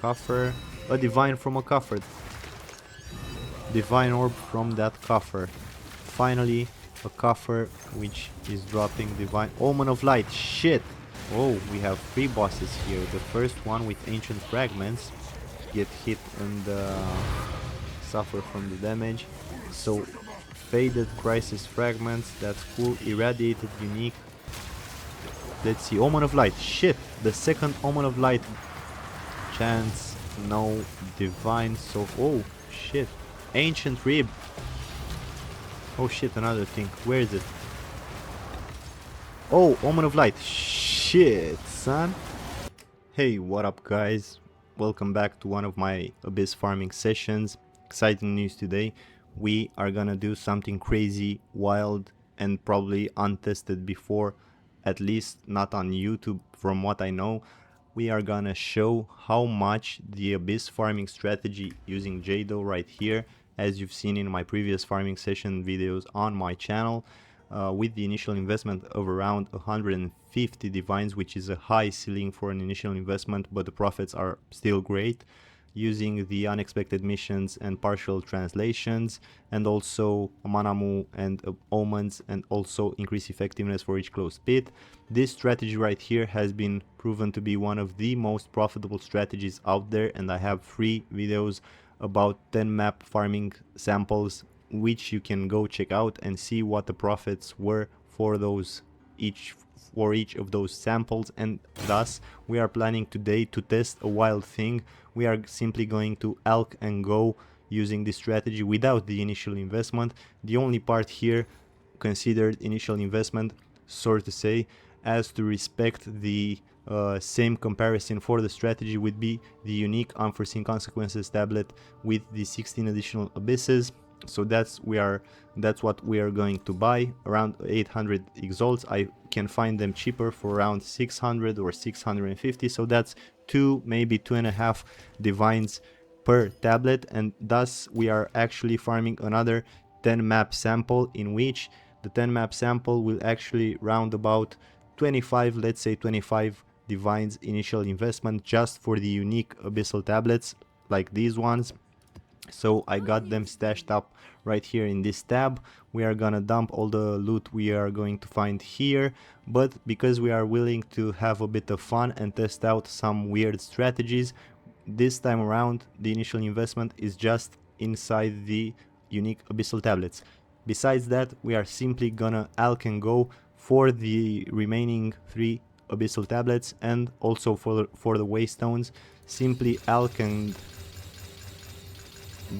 coffer. A divine from a coffer. Divine Orb from that coffer. Finally, a coffer which is dropping Divine Omen of Light. Shit! Oh, we have 3 bosses here. The first one with Ancient Fragments. Get hit and suffer from the damage. So, Faded Crisis Fragments. That's cool. Irradiated Unique. Let's see. Omen of Light. Shit! The second Omen of Light. Chance. No. Divine. So, oh, shit. Ancient Rib. Oh shit, another thing. Where is it? Oh, Omen of Light. Shit, son. Hey, what up guys? Welcome back to one of my Abyss Farming sessions. Exciting news today. We are gonna do something crazy, wild, and probably untested before. At least not on YouTube from what I know. We are gonna show how much the Abyss Farming strategy using Jado right here, as you've seen in my previous farming session videos on my channel, with the initial investment of around 150 divines, which is a high ceiling for an initial investment, but the profits are still great, using the unexpected missions and partial translations, and also Manamu and omens, and also increase effectiveness for each closed pit. This strategy right here has been proven to be one of the most profitable strategies out there, and I have 3 videos about 10 map farming samples which you can go check out and see what the profits were for each of those samples. And thus we are planning today to test a wild thing. We are simply going to Alch Go using this strategy without the initial investment. The only part here considered initial investment, so to say, as to respect the same comparison for the strategy would be the unique unforeseen consequences tablet with the 16 additional abysses. So that's what we are going to buy, around 800 exalts. I can find them cheaper for around 600 or 650, so that's 2, maybe 2.5 divines per tablet, and thus we are actually farming another 10 map sample, in which the 10 map sample will actually round about 25, let's say 25 divines initial investment just for the unique abyssal tablets like these ones. So I got them stashed up right here in this tab. We are gonna dump all the loot we are going to find here, but because we are willing to have a bit of fun and test out some weird strategies, this time around the initial investment is just inside the unique abyssal tablets. Besides that, we are simply gonna Alch Go for the remaining 3 abyssal tablets, and also for the Waystones, simply Alch, and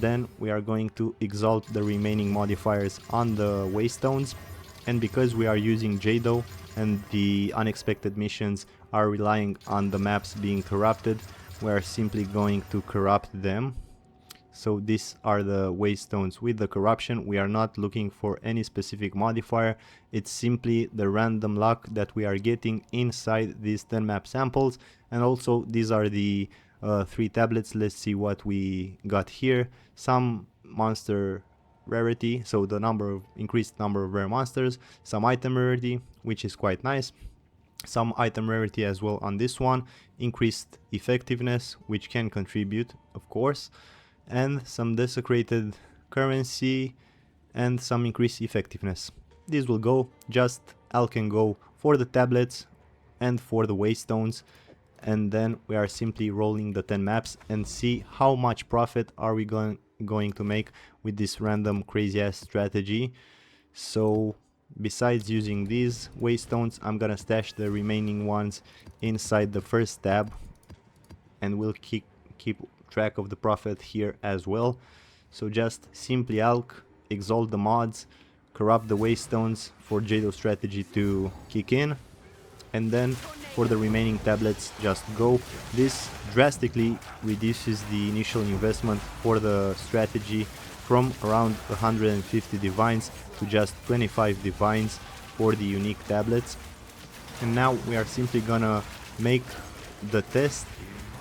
then we are going to exalt the remaining modifiers on the Waystones. And because we are using Jado and the unexpected missions are relying on the maps being corrupted, we are simply going to corrupt them. So these are the Waystones with the corruption. We are not looking for any specific modifier. It's simply the random luck that we are getting inside these 10 map samples. And also these are the 3 tablets. Let's see what we got here. Some monster rarity, so the increased number of rare monsters. Some item rarity, which is quite nice. Some item rarity as well on this one. Increased effectiveness, which can contribute, of course. And some desecrated currency and some increased effectiveness. These will go just Alch Go for the tablets and for the Waystones, and then we are simply rolling the 10 maps and see how much profit are we going to make with this random crazy ass strategy. So besides using these Waystones, I'm gonna stash the remaining ones inside the first tab, and we'll keep track of the profit here as well. So just simply Alch, exalt the mods, corrupt the Waystones for Jado strategy to kick in, and then for the remaining tablets just go. This drastically reduces the initial investment for the strategy from around 150 divines to just 25 divines for the unique tablets. And now we are simply gonna make the test,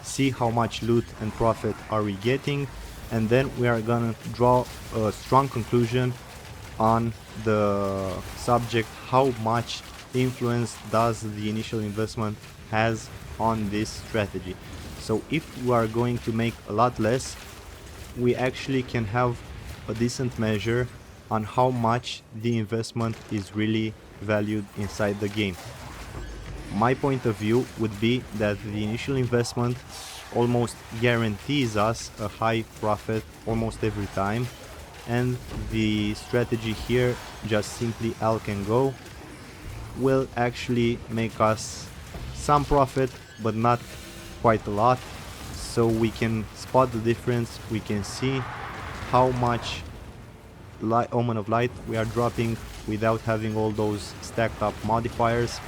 see how much loot and profit are we getting, and then we are gonna draw a strong conclusion on the subject, how much influence does the initial investment has on this strategy. So if we are going to make a lot less, we actually can have a decent measure on how much the investment is really valued inside the game. My point of view would be that the initial investment almost guarantees us a high profit almost every time, and the strategy here, just simply Alch Go, will actually make us some profit but not quite a lot. So we can spot the difference, we can see how much Omen of Light we are dropping without having all those stacked up modifiers.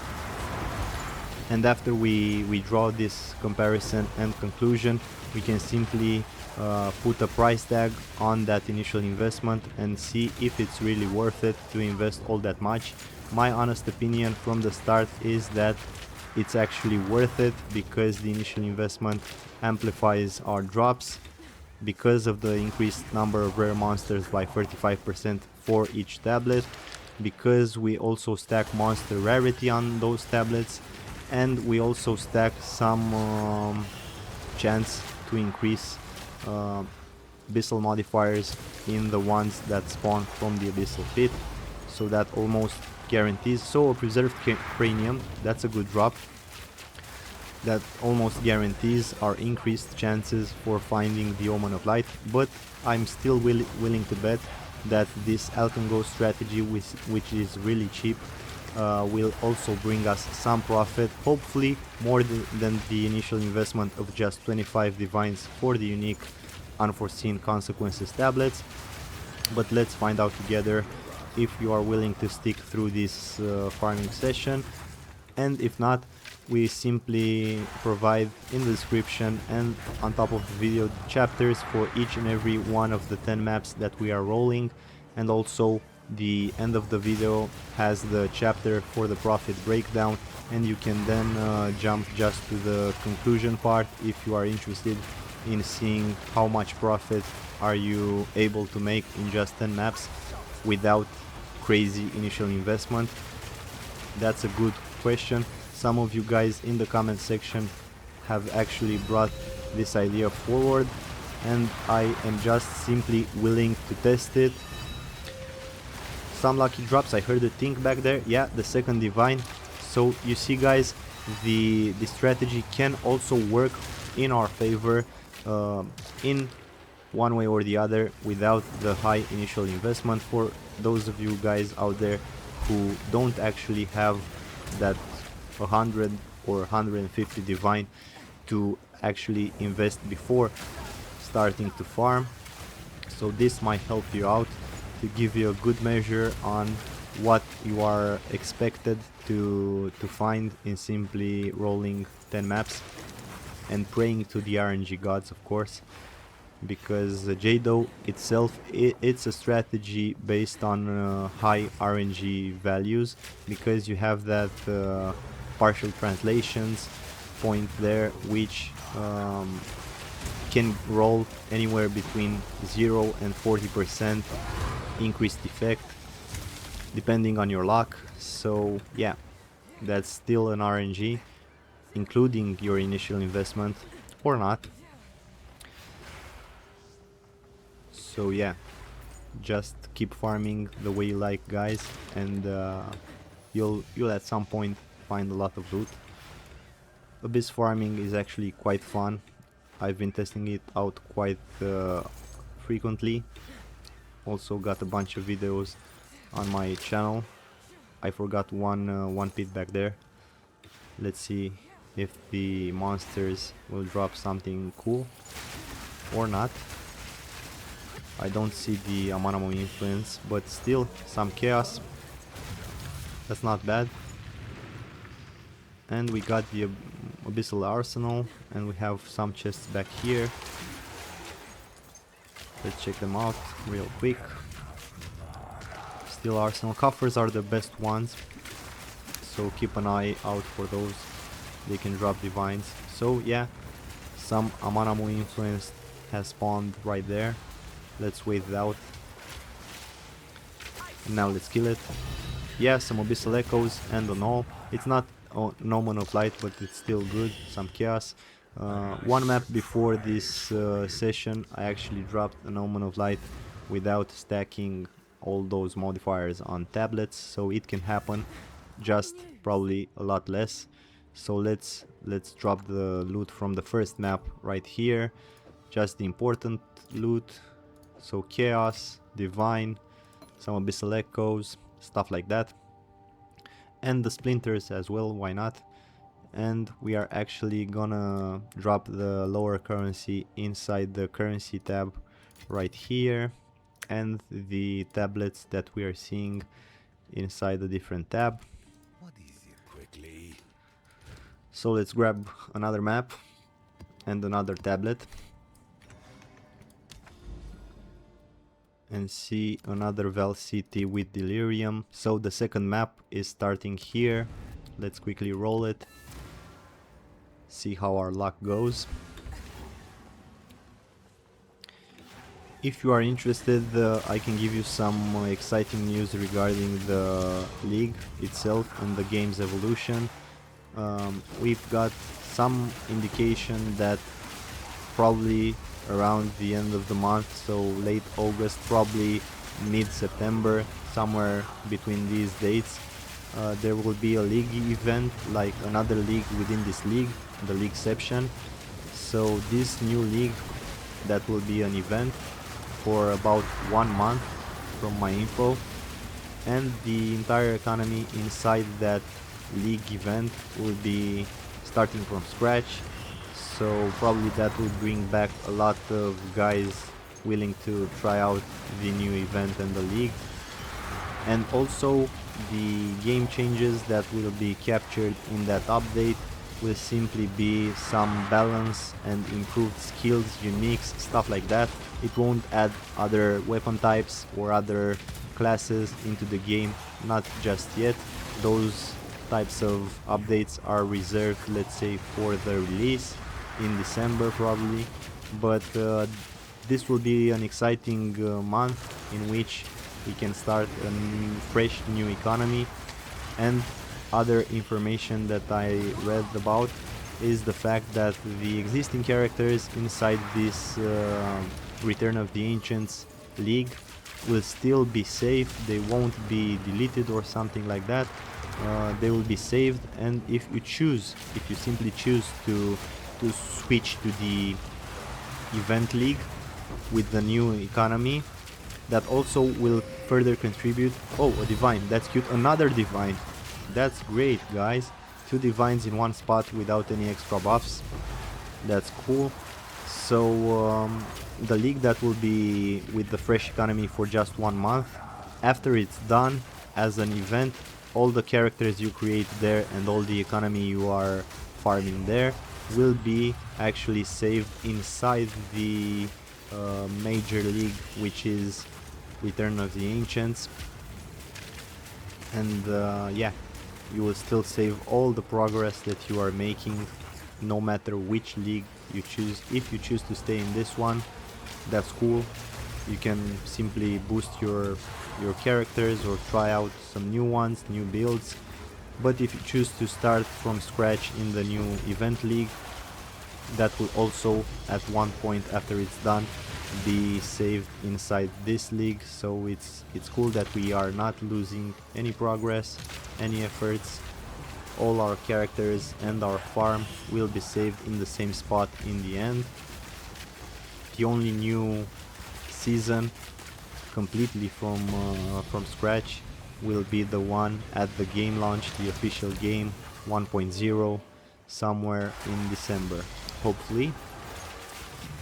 And after we draw this comparison and conclusion, we can simply put a price tag on that initial investment and see if it's really worth it to invest all that much. My honest opinion from the start is that it's actually worth it, because the initial investment amplifies our drops because of the increased number of rare monsters by 35% for each tablet, because we also stack monster rarity on those tablets, and we also stack some chance to increase abyssal modifiers in the ones that spawn from the abyssal pit, so that almost guarantees. So a preserved cranium, that's a good drop, that almost guarantees our increased chances for finding the Omen of Light. But I'm still willing to bet that this Alch Go strategy, which is really cheap, will also bring us some profit, hopefully more than the initial investment of just 25 divines for the unique unforeseen consequences tablets. But let's find out together if you are willing to stick through this farming session, and if not, we simply provide in the description and on top of the video chapters for each and every one of the 10 maps that we are rolling, and also the end of the video has the chapter for the profit breakdown, and you can then jump just to the conclusion part if you are interested in seeing how much profit are you able to make in just 10 maps without crazy initial investment. That's a good question. Some of you guys in the comment section have actually brought this idea forward, and I am just simply willing to test it. Some lucky drops, I heard a think back there, yeah, the second divine. So you see guys, the strategy can also work in our favor in one way or the other without the high initial investment. For those of you guys out there who don't actually have that 100 or 150 divine to actually invest before starting to farm, so this might help you out to give you a good measure on what you are expected to find in simply rolling 10 maps and praying to the RNG gods, of course, because Jado itself, it's a strategy based on high RNG values, because you have that partial translations point there, which can roll anywhere between 0 and 40% increased effect depending on your luck. So yeah, that's still an RNG, including your initial investment or not. So yeah, just keep farming the way you like, guys, and you'll at some point find a lot of loot. Abyss farming is actually quite fun. I've been testing it out quite frequently. Also got a bunch of videos on my channel. I forgot one pit back there. Let's see if the monsters will drop something cool or not. I don't see the Amanamo influence, but still some chaos. That's not bad. And we got the Abyssal Arsenal, and we have some chests back here. Let's check them out real quick. Steel Arsenal coffers are the best ones, so keep an eye out for those. They can drop divines. So yeah, some Amanamo influence has spawned right there. Let's wait it out. And now let's kill it. Yeah, some Abyssal Echoes and an all. It's not no Omen of Light, but it's still good. Some chaos. One map before this session I actually dropped an Omen of Light without stacking all those modifiers on tablets, so it can happen, just probably a lot less. So let's drop the loot from the first map right here, just the important loot. So Chaos, Divine, some Abyssal Echoes, stuff like that, and the Splinters as well, why not. And we are actually gonna drop the lower currency inside the currency tab right here, and the tablets that we are seeing inside the different tab. What is it quickly? So let's grab another map and another tablet and see another Vaal city with Delirium. So the second map is starting here. Let's quickly roll it, see how our luck goes. If you are interested, I can give you some exciting news regarding the league itself and the game's evolution. We've got some indication that probably around the end of the month, so late August, probably mid-September, somewhere between these dates, there will be a league event, like another league within this league, the Leagueception. So this new league, that will be an event for about 1 month from my info, and the entire economy inside that league event will be starting from scratch. So probably that will bring back a lot of guys willing to try out the new event and the league. And also the game changes that will be captured in that update will simply be some balance and improved skills, uniques, stuff like that. It won't add other weapon types or other classes into the game, not just yet. Those types of updates are reserved, let's say, for the release in December probably. But this will be an exciting month in which we can start a fresh new economy. And other information that I read about is the fact that the existing characters inside this Return of the Ancients league will still be safe. They won't be deleted or something like that. They will be saved, and if you simply choose to switch to the event league with the new economy, that also will further contribute. Oh, a Divine, that's cute. Another Divine, that's great, guys. 2 Divines in one spot without any extra buffs, that's cool. So the league that will be with the fresh economy for just 1 month, after it's done as an event, all the characters you create there and all the economy you are farming there will be actually saved inside the major league, which is Return of the Ancients. And yeah, you will still save all the progress that you are making, no matter which league you choose. If you choose to stay in this one, that's cool. You can simply boost your characters or try out some new ones, new builds. But if you choose to start from scratch in the new event league, that will also at one point after it's done be saved inside this league. So it's cool that we are not losing any progress, any efforts. All our characters and our farm will be saved in the same spot in the end. The only new season completely from scratch will be the one at the game launch, the official game 1.0, somewhere in December, hopefully.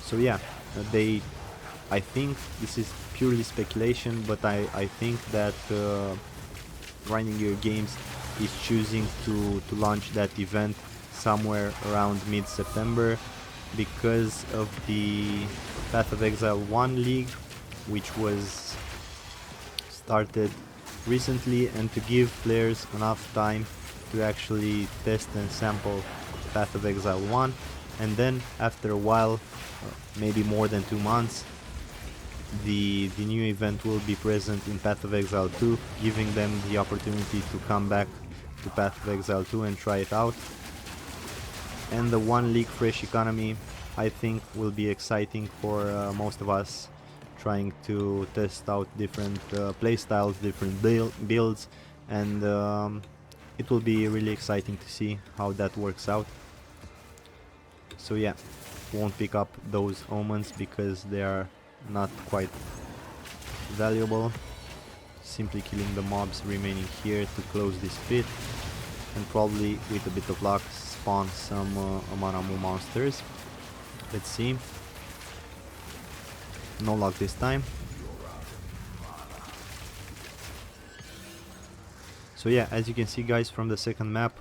So yeah, I think this is purely speculation, but I think that Grinding Gear Games is choosing to launch that event somewhere around mid-September because of the Path of Exile 1 League, which was started recently, and to give players enough time to actually test and sample Path of Exile 1, and then after a while, maybe more than 2 months, the new event will be present in Path of Exile 2, giving them the opportunity to come back to Path of Exile 2 and try it out. And the 1 league fresh economy, I think, will be exciting for most of us, trying to test out different playstyles, different builds, and it will be really exciting to see how that works out. So yeah, won't pick up those omens because they are not quite valuable. Simply killing the mobs remaining here to close this pit, and probably with a bit of luck spawn some Amanamu monsters. Let's see. No luck this time. So yeah, as you can see guys, from the second map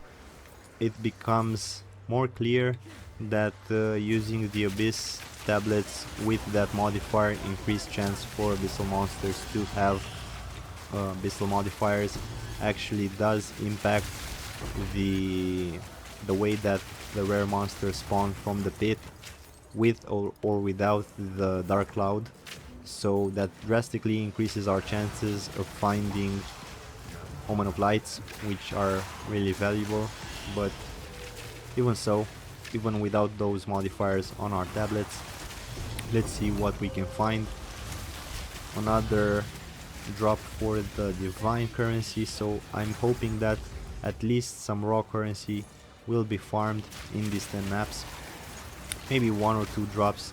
it becomes more clear that using the Abyss tablets with that modifier increased chance for Abyssal monsters to have Abyssal modifiers actually does impact the way that the rare monsters spawn from the pit, with or without the Dark Cloud. So that drastically increases our chances of finding Omen of Lights, which are really valuable. But even so, even without those modifiers on our tablets, let's see what we can find. Another drop for the Divine currency, so I'm hoping that at least some raw currency will be farmed in these 10 maps. Maybe 1 or 2 drops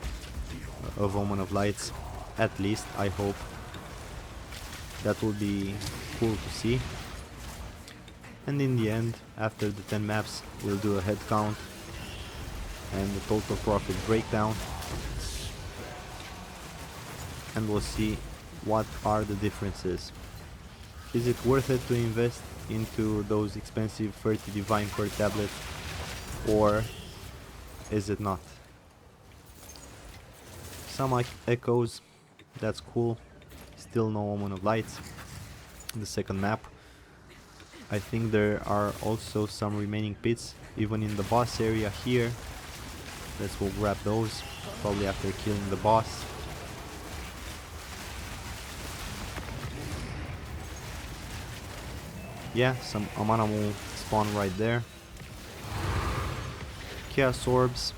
of Omen of Lights, at least, I hope. That will be cool to see. And in the end, after the 10 maps, we'll do a head count and the total profit breakdown, and we'll see what are the differences. Is it worth it to invest into those expensive 30 Divine per tablet, or is it not? Some echoes, that's cool. Still no Omen of Lights in the second map. I think there are also some remaining pits even in the boss area here. Let's go grab those, probably after killing the boss. Yeah, some Amanamu spawn right there. Chaos Orbs.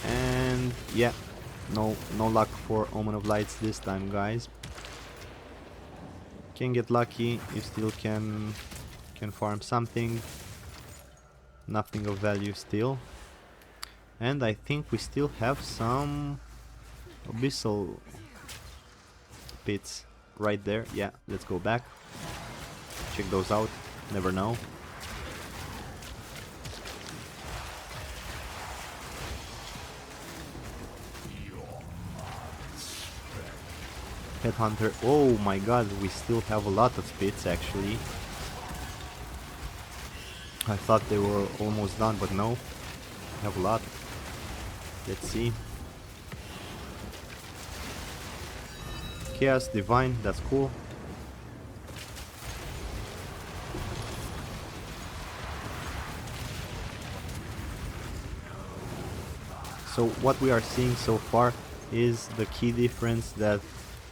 And yeah, no luck for Omen of Lights this time, guys. Can get lucky, you still can farm something. Nothing of value still. And I think we still have some Abyssal pits right there. Yeah, let's go back. Check those out, never know. Headhunter. Oh my god, we still have a lot of pits actually. I thought they were almost done, but no. We have a lot. Let's see. Chaos Divine, that's cool. So what we are seeing so far is the key difference, that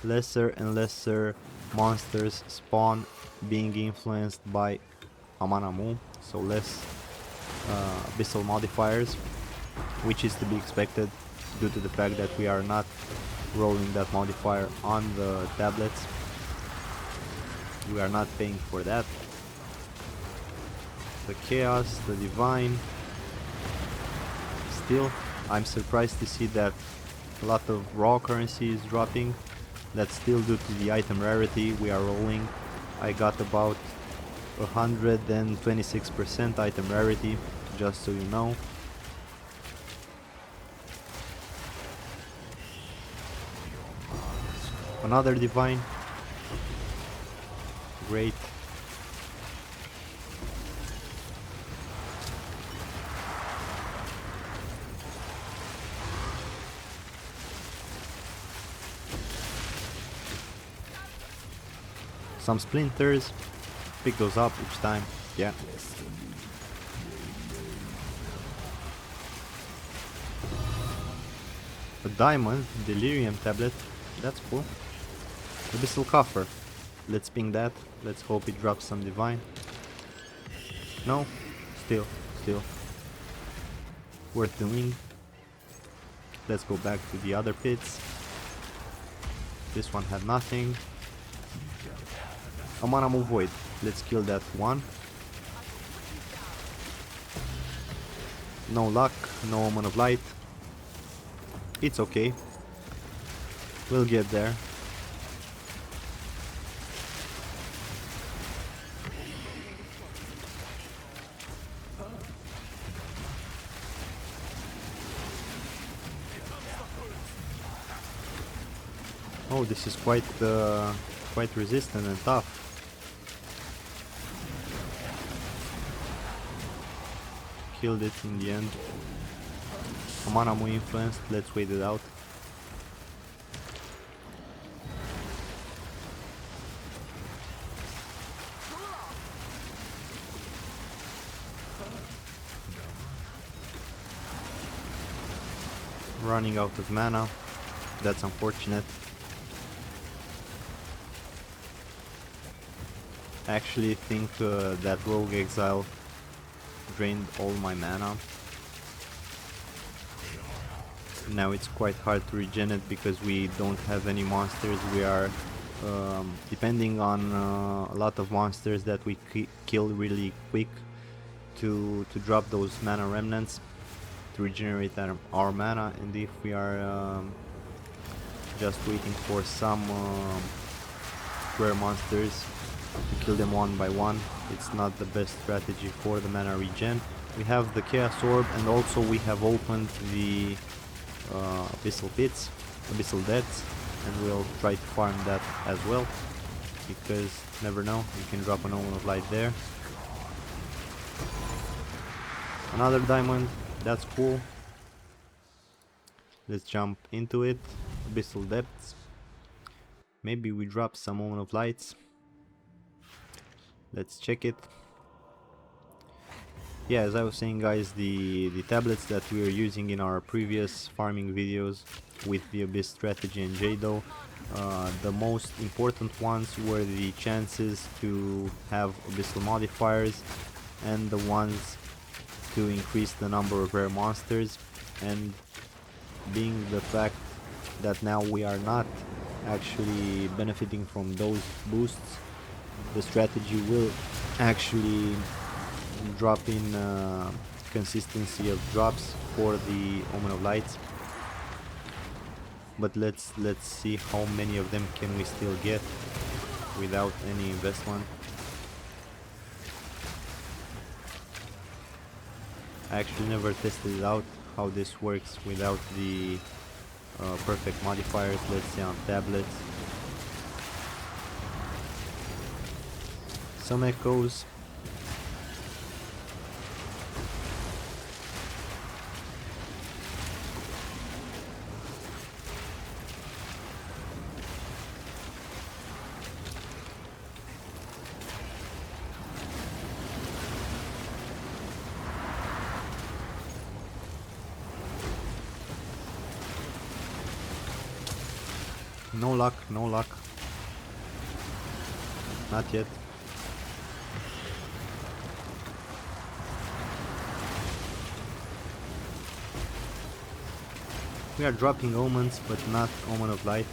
lesser and lesser monsters spawn being influenced by Amanamu, so less Abyssal modifiers, which is to be expected due to the fact that we are not rolling that modifier on the tablets. We are not paying for that. The Chaos, the Divine. Still, I'm surprised to see that a lot of raw currency is dropping. That's still due to the item rarity we are rolling. I got about 126% item rarity, just so you know. Another Divine. Great. Some splinters. Pick those up each time. Yeah. A diamond, Delirium tablet. That's cool. Abyssal coffer. Let's ping that. Let's hope it drops some Divine. No, still worth doing. Let's go back to the other pits. This one had nothing. A mana move void. Let's kill that one. No luck, no omen of light. It's okay. We'll get there. Oh, this is quite resistant and tough. Killed it in the end. Mana Mu influenced. Let's wait it out. Running out of mana. That's unfortunate. I actually think that Rogue Exile drained all my mana. Now it's quite hard to regen it because we don't have any monsters. We are depending on a lot of monsters that we kill really quick to drop those mana remnants to regenerate our mana, and if we are just waiting for some rare monsters to kill them one by one, it's not the best strategy for the mana regen. We have the Chaos Orb, and also we have opened the Abyssal Pits, Abyssal Depths, and we'll try to farm that as well, because never know, you can drop an Omen of Light there. Another diamond, that's cool. Let's jump into it. Abyssal Depths. Maybe we drop some Omen of Lights. Let's check it. Yeah, as I was saying, guys, the tablets that we were using in our previous farming videos with the Abyss strategy and Jado, the most important ones were the chances to have Abyssal modifiers and the ones to increase the number of rare monsters, and being the fact that now we are not actually benefiting from those boosts, the strategy will actually drop in consistency of drops for the Omen of Lights. But let's see how many of them can we still get without any investment. I actually never tested it out how this works without the perfect modifiers, let's say on tablets. Some echoes. No luck, no luck. Not yet. We are dropping omens, but not Omen of Light.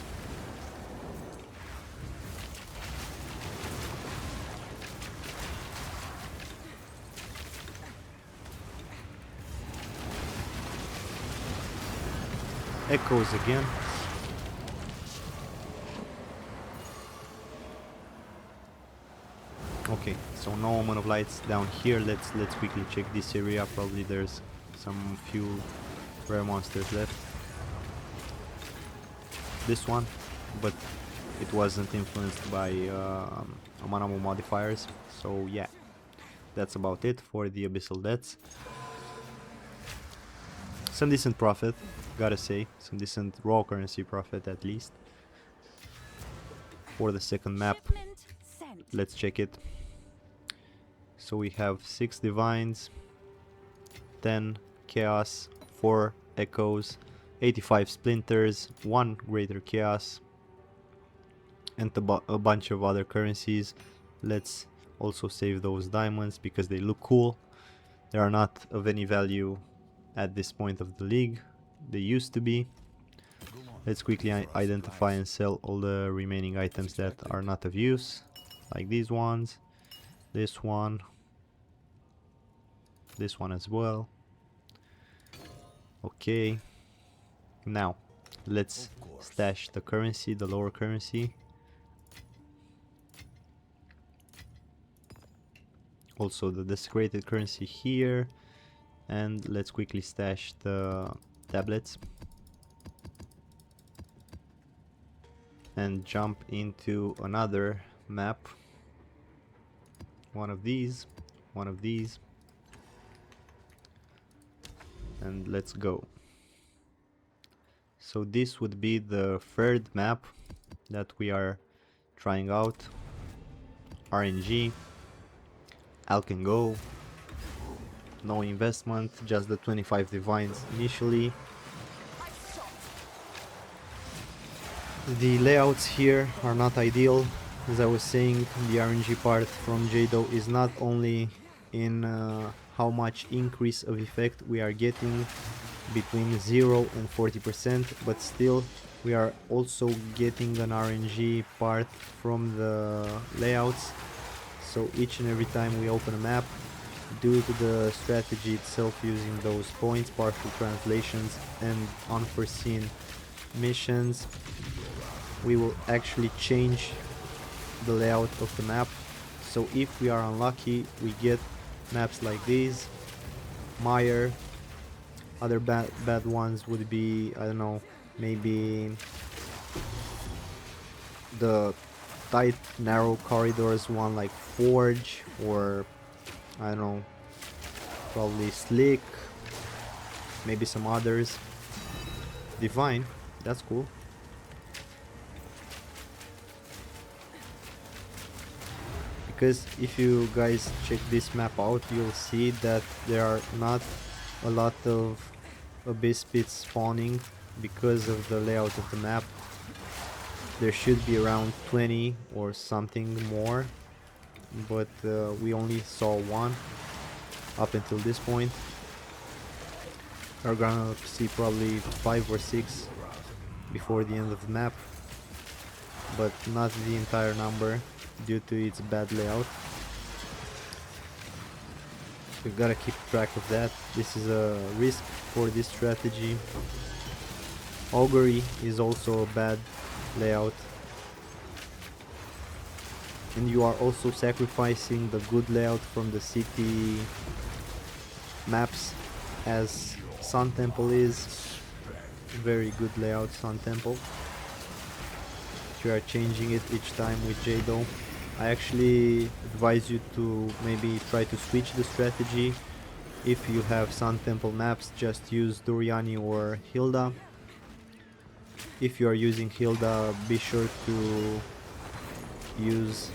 Echoes again. Okay, so no Omen of Lights down here. Let's quickly check this area. Probably there's some few rare monsters left. This one, but it wasn't influenced by mana modifiers. So yeah, that's about it for the Abyssal Depths. Some decent profit, gotta say, some decent raw currency profit at least. For the second map, let's check it. So we have 6 Divines, 10 Chaos, 4 Echoes, 85 Splinters, 1 Greater Chaos, and a bunch of other currencies. Let's also save those diamonds because they look cool. They are not of any value at this point of the league. They used to be. Let's quickly identify and sell all the remaining items that are not of use, like these ones, this one as well. Okay, now let's stash the currency, the lower currency. Also the desecrated currency here, and let's quickly stash the tablets and jump into another map. One of these, and let's go. So this would be the third map that we are trying out. RNG, Alch Go, no investment, just the 25 divines initially. The layouts here are not ideal. As I was saying, the RNG part from Jado is not only in how much increase of effect we are getting between 0 and 40%, but still we are also getting an RNG part from the layouts. So each and every time we open a map, due to the strategy itself using those points, partial translations and unforeseen missions, we will actually change the layout of the map. So if we are unlucky, we get maps like these. Mire. Other bad ones would be, I don't know, maybe the tight narrow corridors one like Forge, or I don't know, probably Slick, maybe some others. Divine, that's cool. Because if you guys check this map out, you'll see that there are not a lot of abyss pits spawning because of the layout of the map. There should be around 20 or something more, but we only saw one up until this point. We're gonna see probably 5 or 6 before the end of the map, but not the entire number due to its bad layout. We gotta keep track of that. This is a risk for this strategy. Augury is also a bad layout, and you are also sacrificing the good layout from the city maps, as Sun Temple is very good layout. Sun Temple, you are changing it each time with Jado. I actually advise you to maybe try to switch the strategy. If you have Sun Temple maps, just use Doriani or Hilda. If you are using Hilda, be sure to use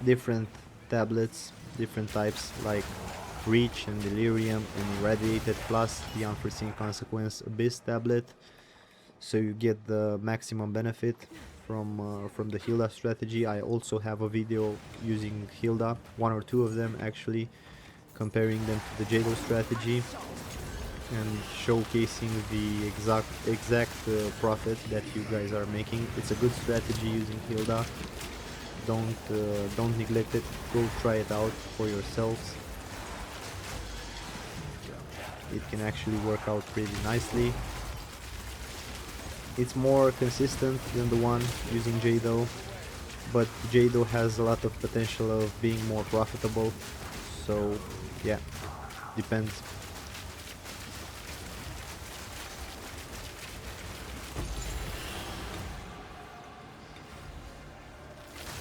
different tablets, different types like Reach and Delirium and Irradiated, plus the Unforeseen Consequence Abyss tablet, so you get the maximum benefit from the Hilda strategy. I also have a video using Hilda, one or two of them actually, comparing them to the Jado strategy and showcasing the exact profit that you guys are making. It's a good strategy using Hilda. Don't neglect it. Go try it out for yourselves. It can actually work out pretty nicely. It's more consistent than the one using Jado, but Jado has a lot of potential of being more profitable, so yeah, depends.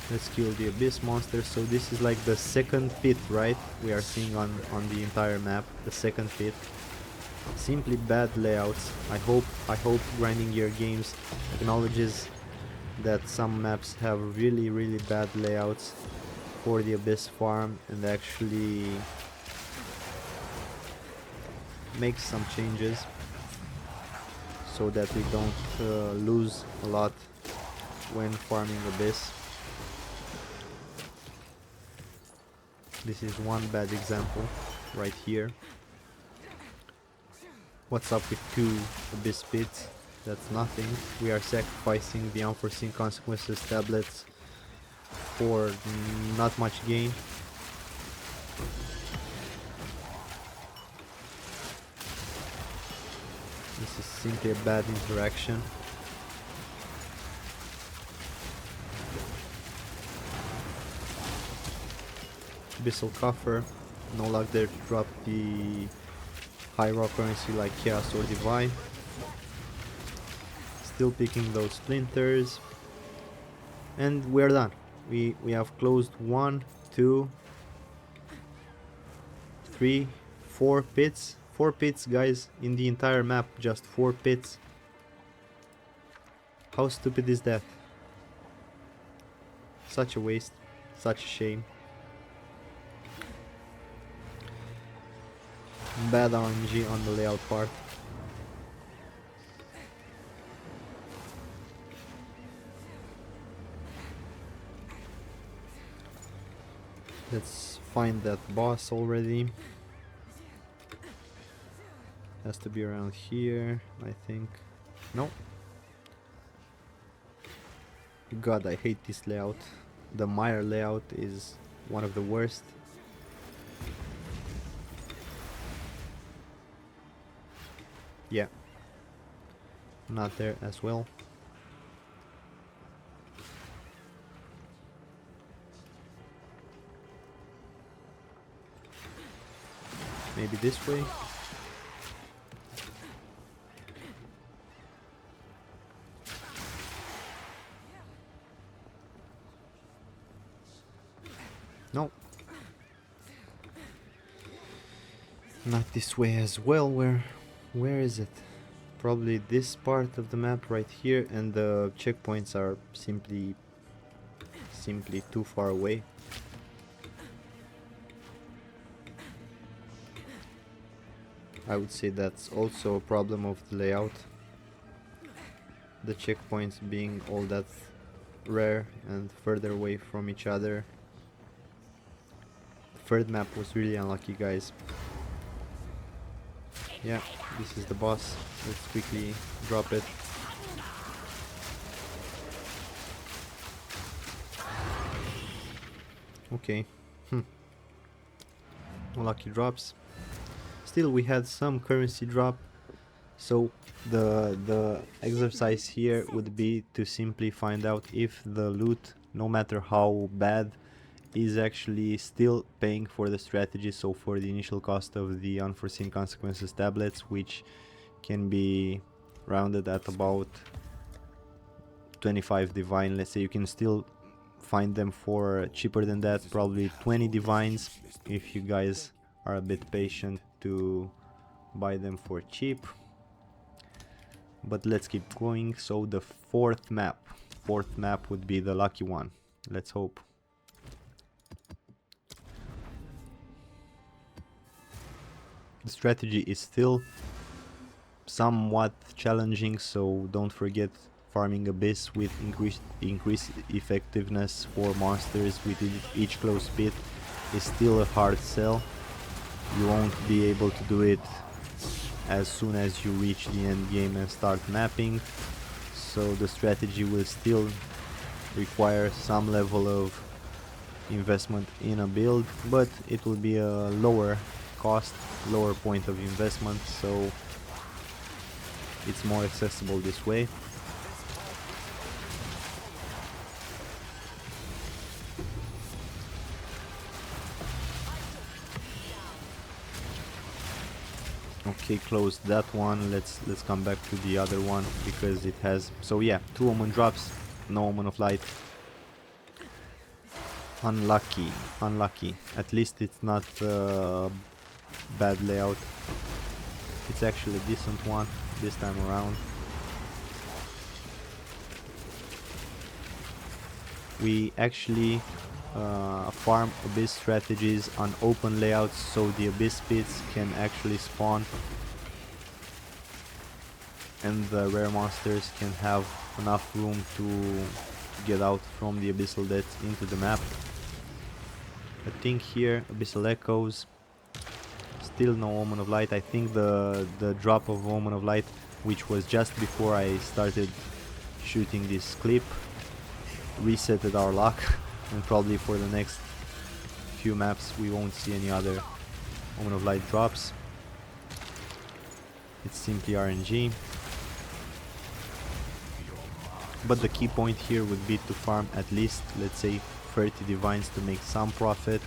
Let's kill the Abyss monster. So this is like the second pit, right? We are seeing on the entire map, the second pit. Simply bad layouts. I hope Grinding Gear Games acknowledges that some maps have really bad layouts for the Abyss farm and actually makes some changes so that we don't lose a lot when farming Abyss. This is one bad example. right here. What's up with 2 Abyss Pits? That's nothing. We are sacrificing the unforeseen consequences tablets for not much gain. This is simply a bad interaction. Abyssal Coffer, no luck there to drop the high raw currency like Chaos or Divine. Still picking those splinters. And we're done. We have closed 1, 2, 3, 4 pits. 4 pits, guys, in the entire map, just 4 pits. How stupid is that? Such a waste, such a shame. Bad RNG on the layout part. Let's find that boss already. Has to be around here, I think. No. God, I hate this layout. The mire layout is one of the worst. Yeah. Not there as well. Maybe this way. No. Not this way as well. Where is it? Probably this part of the map right here, and the checkpoints are simply too far away. I would say that's also a problem of the layout. The checkpoints being all that rare and further away from each other. The third map was really unlucky, guys. Yeah, this is the boss. Let's quickly drop it. Okay. Lucky drops. Still, we had some currency drop. So the exercise here would be to simply find out if the loot, no matter how bad, is actually still paying for the strategy, so for the initial cost of the unforeseen consequences tablets, which can be rounded at about 25 divine. Let's say you can still find them for cheaper than that, probably 20 divines if you guys are a bit patient to buy them for cheap. But let's keep going. So the fourth map would be the lucky one. Let's hope. The strategy is still somewhat challenging, so don't forget farming Abyss with increased effectiveness for monsters with each close pit is still a hard sell. You won't be able to do it as soon as you reach the end game and start mapping, so the strategy will still require some level of investment in a build, but it will be a lower cost, lower point of investment, so it's more accessible this way. Okay, close that one. Let's come back to the other one because it has, so yeah, 2 omen drops, no omen of light. Unlucky. At least it's not bad layout. It's actually a decent one this time around. We actually farm Abyss strategies on open layouts, so the Abyss pits can actually spawn and the rare monsters can have enough room to get out from the Abyssal Depths into the map. I think here Abyssal Echoes, Still no Omen of Light. I think the drop of Omen of Light, which was just before I started shooting this clip, resetted our luck, and probably for the next few maps we won't see any other Omen of Light drops. It's simply RNG. But the key point here would be to farm at least, let's say, 30 divines to make some profit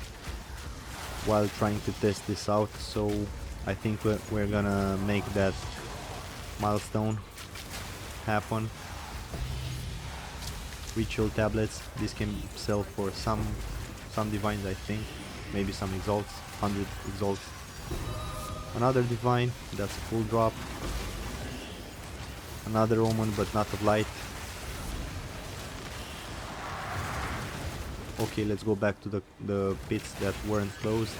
while trying to test this out. So I think we're gonna make that milestone happen. Ritual tablets, this can sell for some divines, I think, maybe some exalts, 100 exalts. Another divine, that's a full drop. Another omen, but not of light. Okay, let's go back to the pits that weren't closed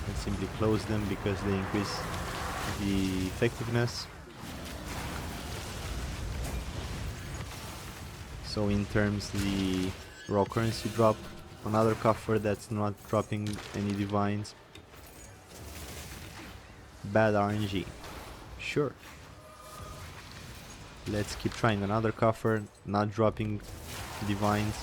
and simply close them because they increase the effectiveness. So in terms the raw currency drop, another coffer that's not dropping any divines. Bad RNG. Sure. Let's keep trying another coffer, not dropping divines.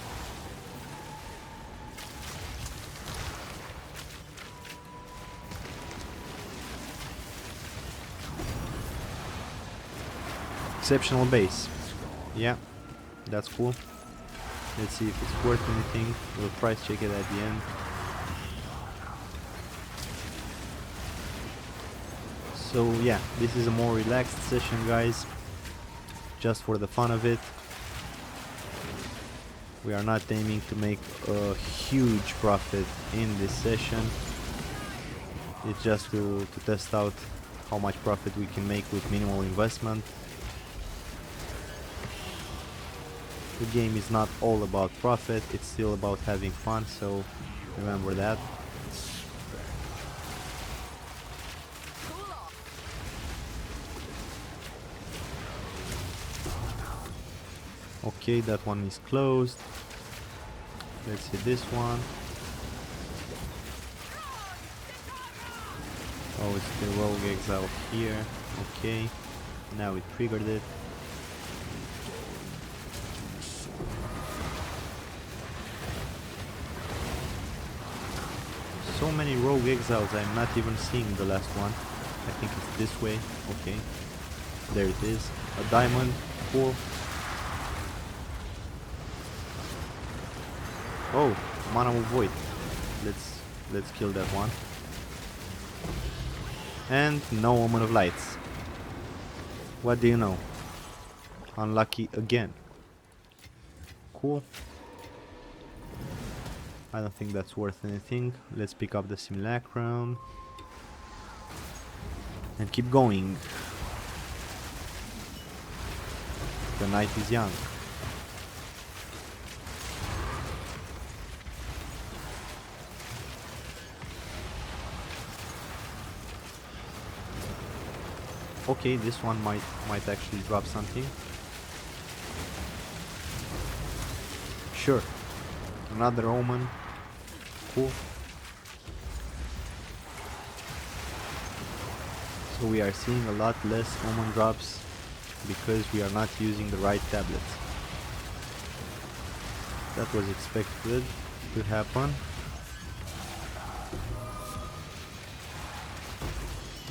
Exceptional base. Yeah, that's cool. Let's see if it's worth anything. We'll price check it at the end. So yeah, this is a more relaxed session, guys, just for the fun of it. We are not aiming to make a huge profit in this session. It's just to test out how much profit we can make with minimal investment. The game is not all about profit, it's still about having fun, so remember that. Okay, that one is closed. Let's hit this one. Oh, it's the rogue exile here. Okay, now it triggered it. So many rogue exiles, I'm not even seeing the last one. I think it's this way. Okay, there it is. A diamond. Cool. Oh, mana of void. Let's kill that one. And no Omen of Lights. What do you know? Unlucky again. Cool. I don't think that's worth anything. Let's pick up the Simulacrum and keep going. The night is young. Okay, this one might actually drop something. Sure. Another omen. Cool. So we are seeing a lot less omen drops because we are not using the right tablets. That was expected to happen.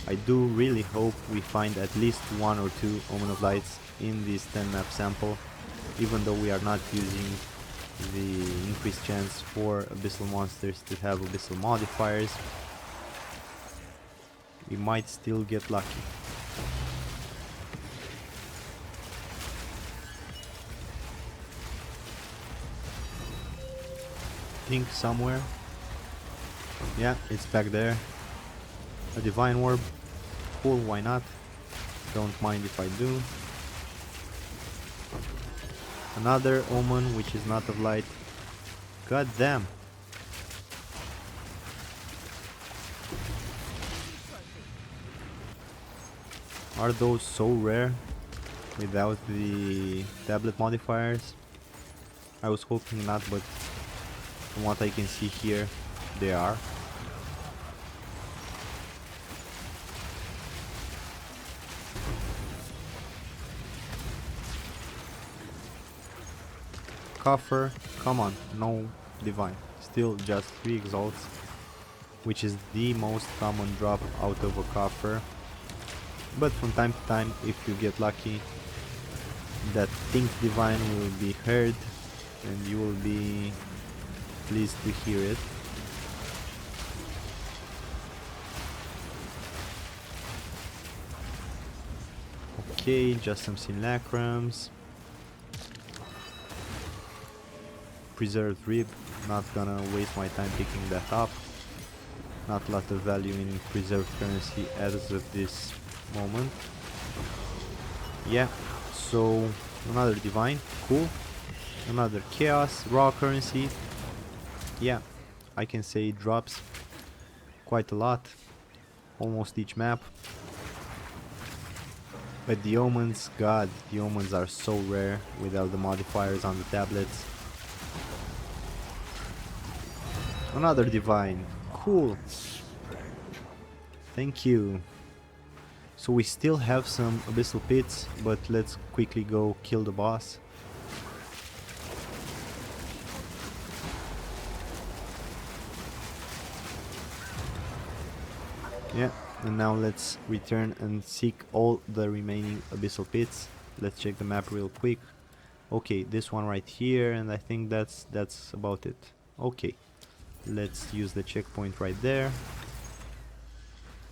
I do really hope we find at least 1 or 2 Omen of Lights in this 10 map sample, even though we are not using the increased chance for abyssal monsters to have abyssal modifiers. We might still get lucky. Pink somewhere. Yeah, it's back there. A Divine Orb. Cool, why not? Don't mind if I do. Another Omen, which is not of light. God damn. Are those so rare without the tablet modifiers? I was hoping not, but from what I can see here, they are. Coffer, come on, no divine. Still just 3 exalts, which is the most common drop out of a coffer. But from time to time, if you get lucky, that pink divine will be heard and you will be pleased to hear it. Okay, just some simulacrums. Preserved rib, not gonna waste my time picking that up. Not a lot of value in preserved currency as of this moment. Yeah, so another divine, cool. Another chaos, raw currency. Yeah, I can say it drops quite a lot, almost each map. But the omens, god, the omens are so rare without the modifiers on the tablets. Another divine, cool. Thank you. So we still have some abyssal pits, but let's quickly go kill the boss. Yeah, and now let's return and seek all the remaining abyssal pits. Let's check the map real quick. Okay, this one right here, and I think that's about it. Okay, let's use the checkpoint right there.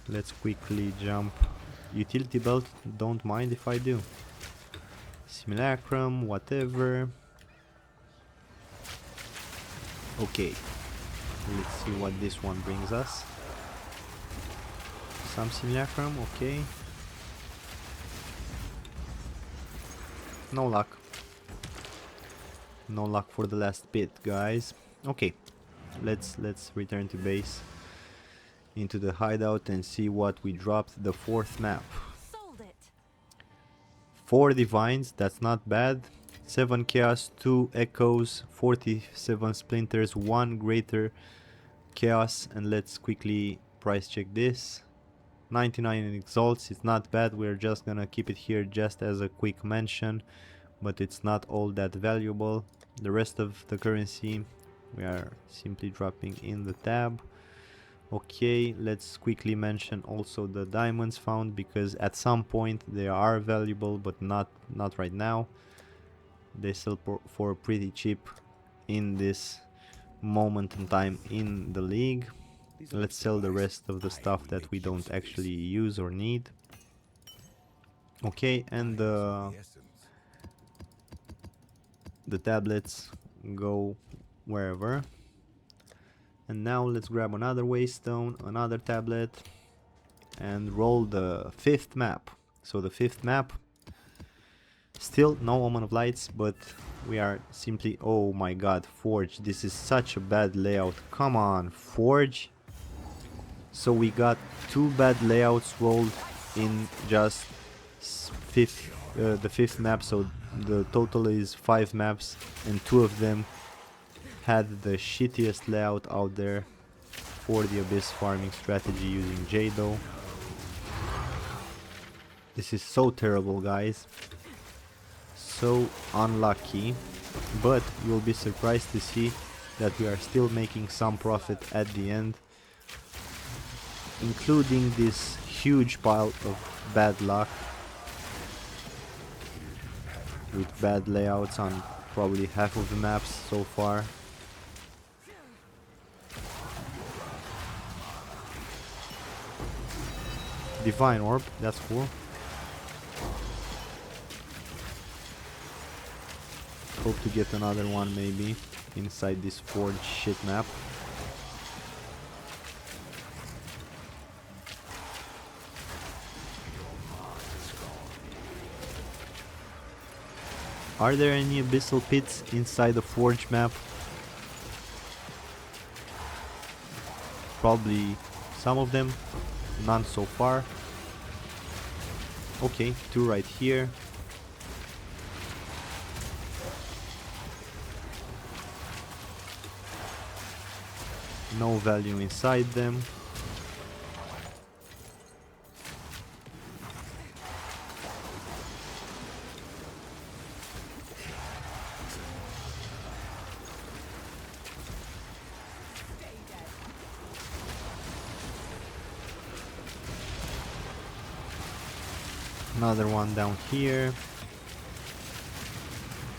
Let's quickly jump. Utility belt, don't mind if I do. Simulacrum, whatever. Okay, let's see what this one brings us. Some simulacrum, okay. No luck. No luck for the last bit, guys. Okay, let's return to base, into the hideout, and see what we dropped. The 4th map. 4 divines, that's not bad. 7 chaos, 2 echoes, 47 splinters, 1 greater chaos, and let's quickly price check this. 99 in exalts, it's not bad. We're just gonna keep it here just as a quick mention, but it's not all that valuable. The rest of the currency we are simply dropping in the tab. Okay, let's quickly mention also the diamonds found, because at some point they are valuable, but not right now. They sell for pretty cheap in this moment in time in the league. Let's sell the rest of the stuff that we don't actually use or need. Okay, and the tablets go wherever. And now let's grab another waystone, another tablet, and roll the 5th map. So the 5th map, still no Omen of Lights, but we are simply, oh my god, Forge, this is such a bad layout. Come on, Forge. So we got 2 bad layouts rolled in just the 5th map, so the total is 5 maps, and 2 of them had the shittiest layout out there for the Abyss farming strategy using Jado. This is so terrible, guys. So unlucky, but you'll be surprised to see that we are still making some profit at the end, including this huge pile of bad luck with bad layouts on probably half of the maps so far. Divine Orb, that's cool. Hope to get another one maybe inside this Forge shit map. Are there any abyssal pits inside the Forge map? Probably some of them, none so far. Okay, 2 right here. No value inside them. Another one down here.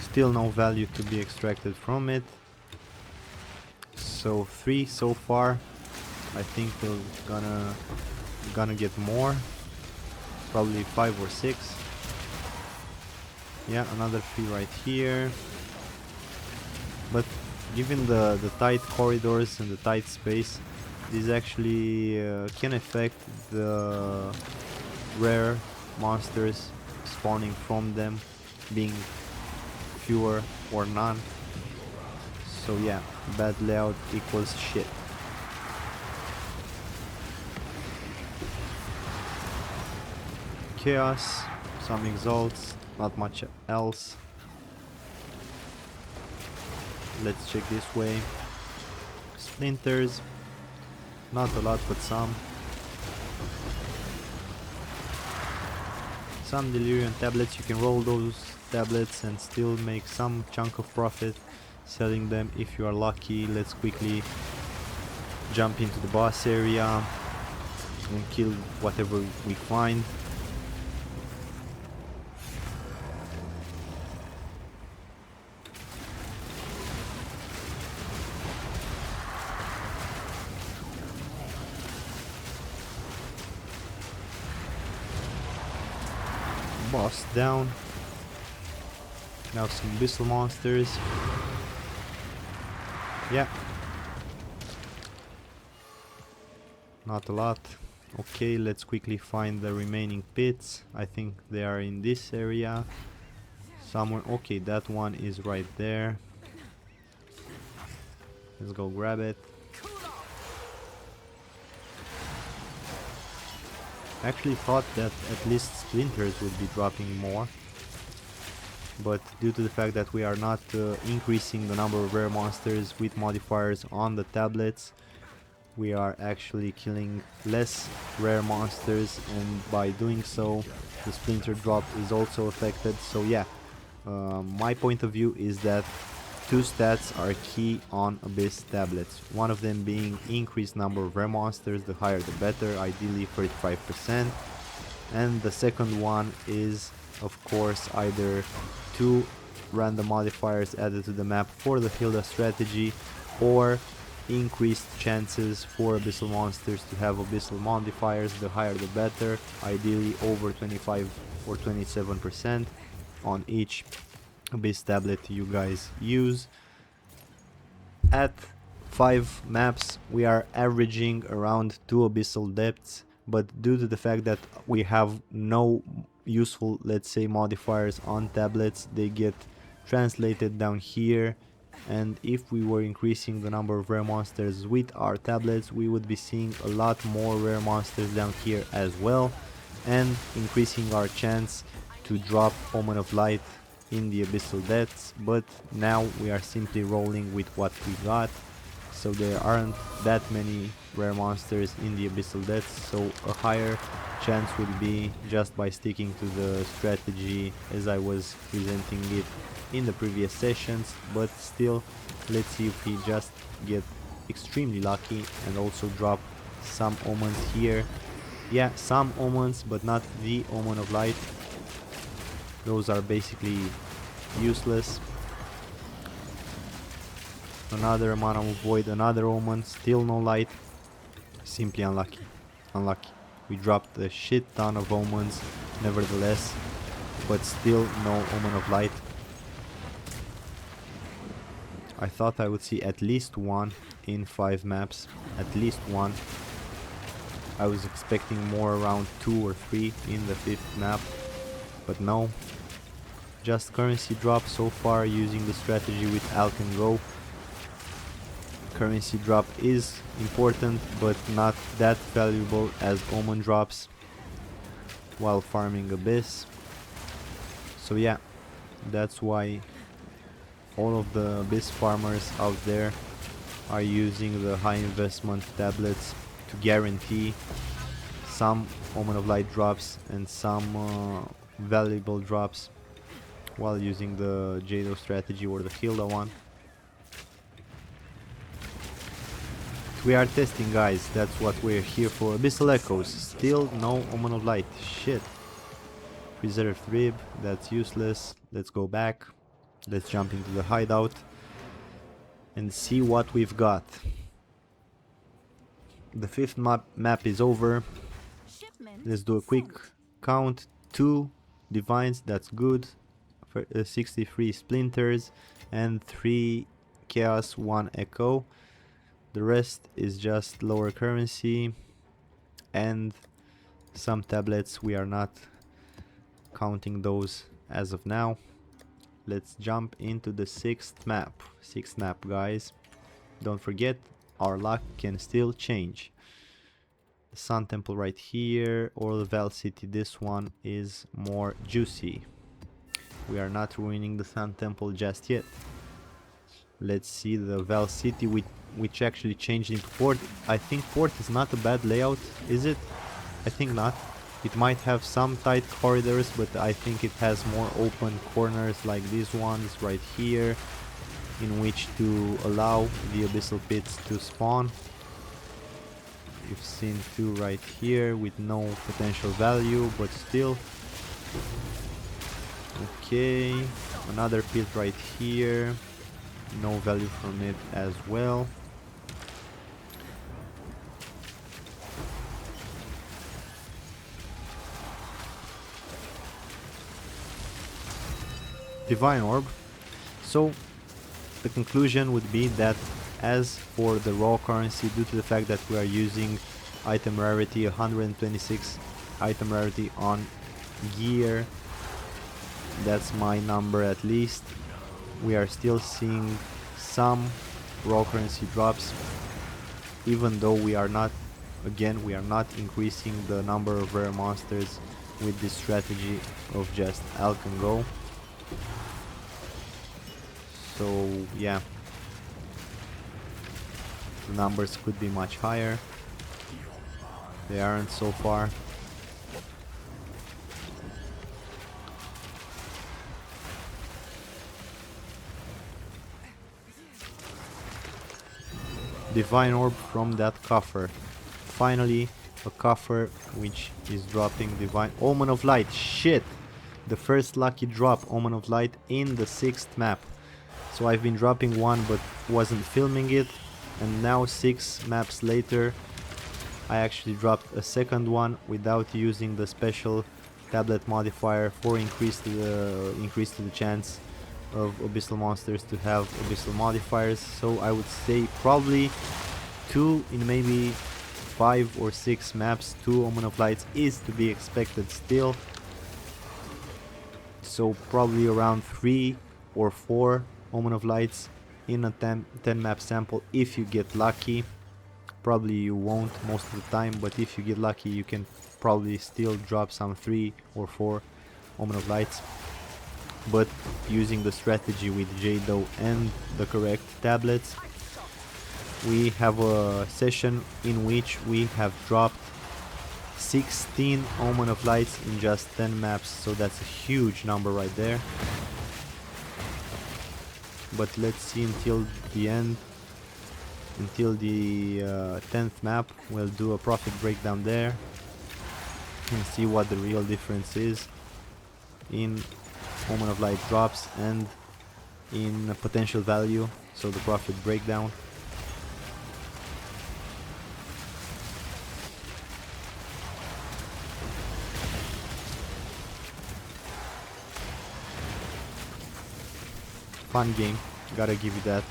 Still no value to be extracted from it. So 3 so far. I think we're gonna get more. Probably 5 or 6. Yeah, another 3 right here. But given the tight corridors and the tight space, this actually can affect the rare monsters spawning from them being fewer or none. So yeah, bad layout equals shit. Chaos, some exalts, not much else. Let's check this way. Splinters, not a lot but some. Some Delirium tablets, you can roll those tablets and still make some chunk of profit selling them if you are lucky. Let's quickly jump into the boss area and kill whatever we find. Boss down. Now some abyssal monsters. Yeah. Not a lot. Okay, let's quickly find the remaining pits. I think they are in this area somewhere. Okay, that one is right there. Let's go grab it. I actually thought that at least splinters would be dropping more, but due to the fact that we are not increasing the number of rare monsters with modifiers on the tablets, we are actually killing less rare monsters, and by doing so the splinter drop is also affected. So yeah, my point of view is that two stats are key on Abyss tablets. One of them being increased number of rare monsters, the higher the better, ideally 35%. And the second one is of course either 2 random modifiers added to the map for the Hilda strategy, or increased chances for abyssal monsters to have abyssal modifiers, the higher the better, ideally over 25 or 27% on each Abyss tablet you guys use. At 5 maps we are averaging around 2 abyssal depths, but due to the fact that we have no useful, let's say, modifiers on tablets, they get translated down here, and if we were increasing the number of rare monsters with our tablets, we would be seeing a lot more rare monsters down here as well, and increasing our chance to drop Omen of Light in the abyssal depths. But now we are simply rolling with what we got, so there aren't that many rare monsters in the abyssal depths, so a higher chance would be just by sticking to the strategy as I was presenting it in the previous sessions. But still, let's see if we just get extremely lucky and also drop some omens here. Yeah, some omens, but not the Omen of Light. Those are basically useless. Another Mana of Void, another Omen, still no light. Simply unlucky. Unlucky. We dropped a shit ton of Omens nevertheless, but still no Omen of Light. I thought I would see at least one in 5 maps. At least one. I was expecting more, around 2 or 3 in the 5th map, but no. Just currency drop so far using the strategy with Alch Go. Currency drop is important, but not that valuable as Omen drops while farming Abyss. So yeah, that's why all of the Abyss farmers out there are using the high investment tablets to guarantee some Omen of Light drops and some valuable drops while using the Jado strategy or the Hilda one. We are testing, guys, that's what we're here for. Abyssal Echoes, still no Omen of Light. Shit. Preserved rib, that's useless. Let's go back. Let's jump into the hideout and see what we've got. The fifth map is over. Let's do a quick count. 2 divines, that's good. 63 splinters and 3 chaos, 1 echo. The rest is just lower currency and some tablets. We are not counting those as of now. Let's jump into the sixth map. Sixth map, guys. Don't forget, our luck can still change. The Sun Temple right here, or the Vaal City. This one is more juicy. We are not ruining the Sun Temple just yet. Let's see the Vaal City, which actually changed into port. I think port is not a bad layout, is it? I think not. It might have some tight corridors, but I think it has more open corners like these ones right here, in which to allow the abyssal pits to spawn. You've seen 2 right here with no potential value, but still. Okay, another pit right here, no value from it as well. Divine Orb. So the conclusion would be that as for the raw currency, due to the fact that we are using item rarity, 126 item rarity on gear, that's my number at least, we are still seeing some raw currency drops, even though we are not, again, we are not increasing the number of rare monsters with this strategy of just Alch Go. So yeah, the numbers could be much higher. They aren't so far. Divine Orb from that coffer. Finally, a coffer which is dropping Divine Omen of Light. Shit! The first lucky drop, Omen of Light, in the 6th map. So I've been dropping one but wasn't filming it, and now 6 maps later I actually dropped a second one without using the special tablet modifier for increase to the chance of abyssal monsters to have abyssal modifiers. So I would say probably 2 in maybe 5 or 6 maps, 2 Omen of Lights is to be expected still. So probably around 3 or 4 Omen of Lights in a 10 map sample if you get lucky. Probably you won't most of the time, but if you get lucky you can probably still drop some 3 or 4 Omen of Lights. But using the strategy with Jado and the correct tablets, we have a session in which we have dropped 16 Omen of Lights in just 10 maps, so that's a huge number right there. But let's see until the end, until the 10th map. We'll do a profit breakdown there and see what the real difference is in Omen of Light drops and in potential value, so the profit breakdown. Fun game, gotta give you that.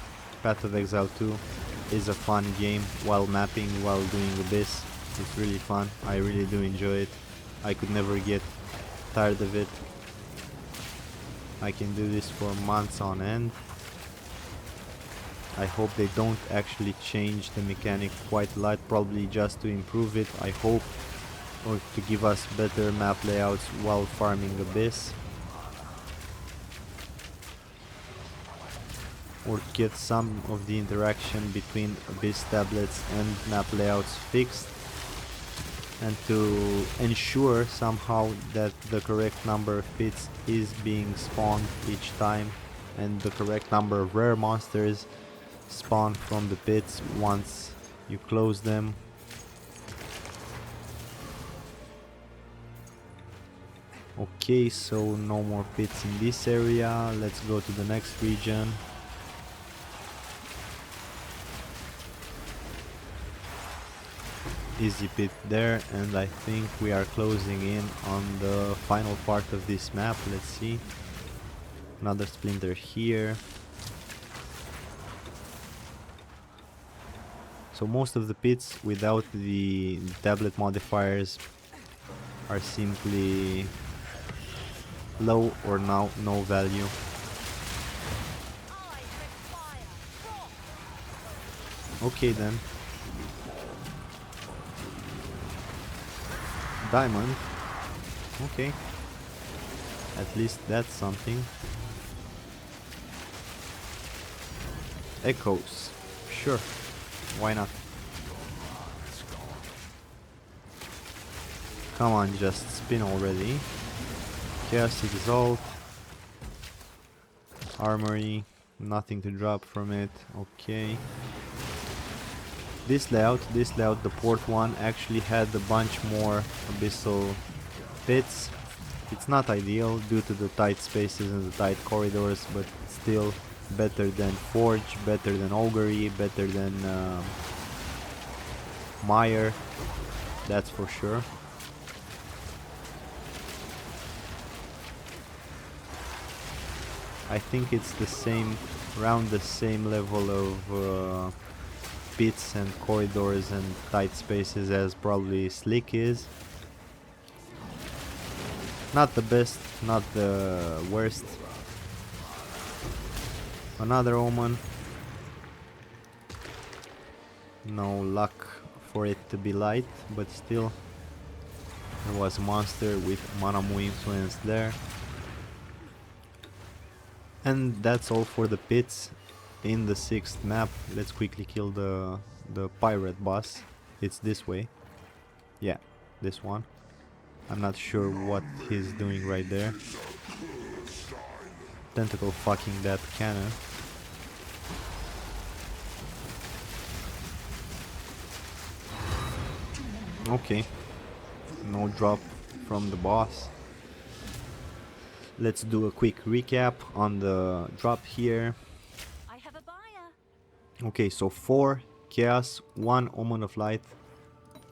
Path of Exile 2 is a fun game while mapping, while doing Abyss. It's really fun, I really do enjoy it. I could never get tired of it. I can do this for months on end. I hope they don't actually change the mechanic quite a lot, probably just to improve it, I hope, or to give us better map layouts while farming Abyss. Or get some of the interaction between Abyss tablets and map layouts fixed, and to ensure somehow that the correct number of pits is being spawned each time, and the correct number of rare monsters spawn from the pits once you close them. Okay, so no more pits in this area. Let's go to the next region. Easy pit there, and I think we are closing in on the final part of this map. Let's see. Another splinter here. So most of the pits without the tablet modifiers are simply low or now no value. Okay then. Diamond. Okay. At least that's something. Echoes. Sure. Why not? Come on, just spin already. Chaos Exalt. Armory. Nothing to drop from it. Okay. This layout, the port one, actually had a bunch more abyssal pits. It's not ideal due to the tight spaces and the tight corridors, but still better than Forge, better than Augury, better than Mire, that's for sure. I think it's the same, around the same level of pits and corridors and tight spaces as probably Slick is. Not the best, not the worst. Another Omen. No luck for it to be light, but still there was a monster with Manamu influence there. And that's all for the pits in the 6th map. Let's quickly kill the pirate boss. It's this way. Yeah, this one. I'm not sure what he's doing right there. Tentacle fucking that cannon. Okay. No drop from the boss. Let's do a quick recap on the drop here. I have a buyer. Okay, so 4 Chaos, 1 Omen of Light,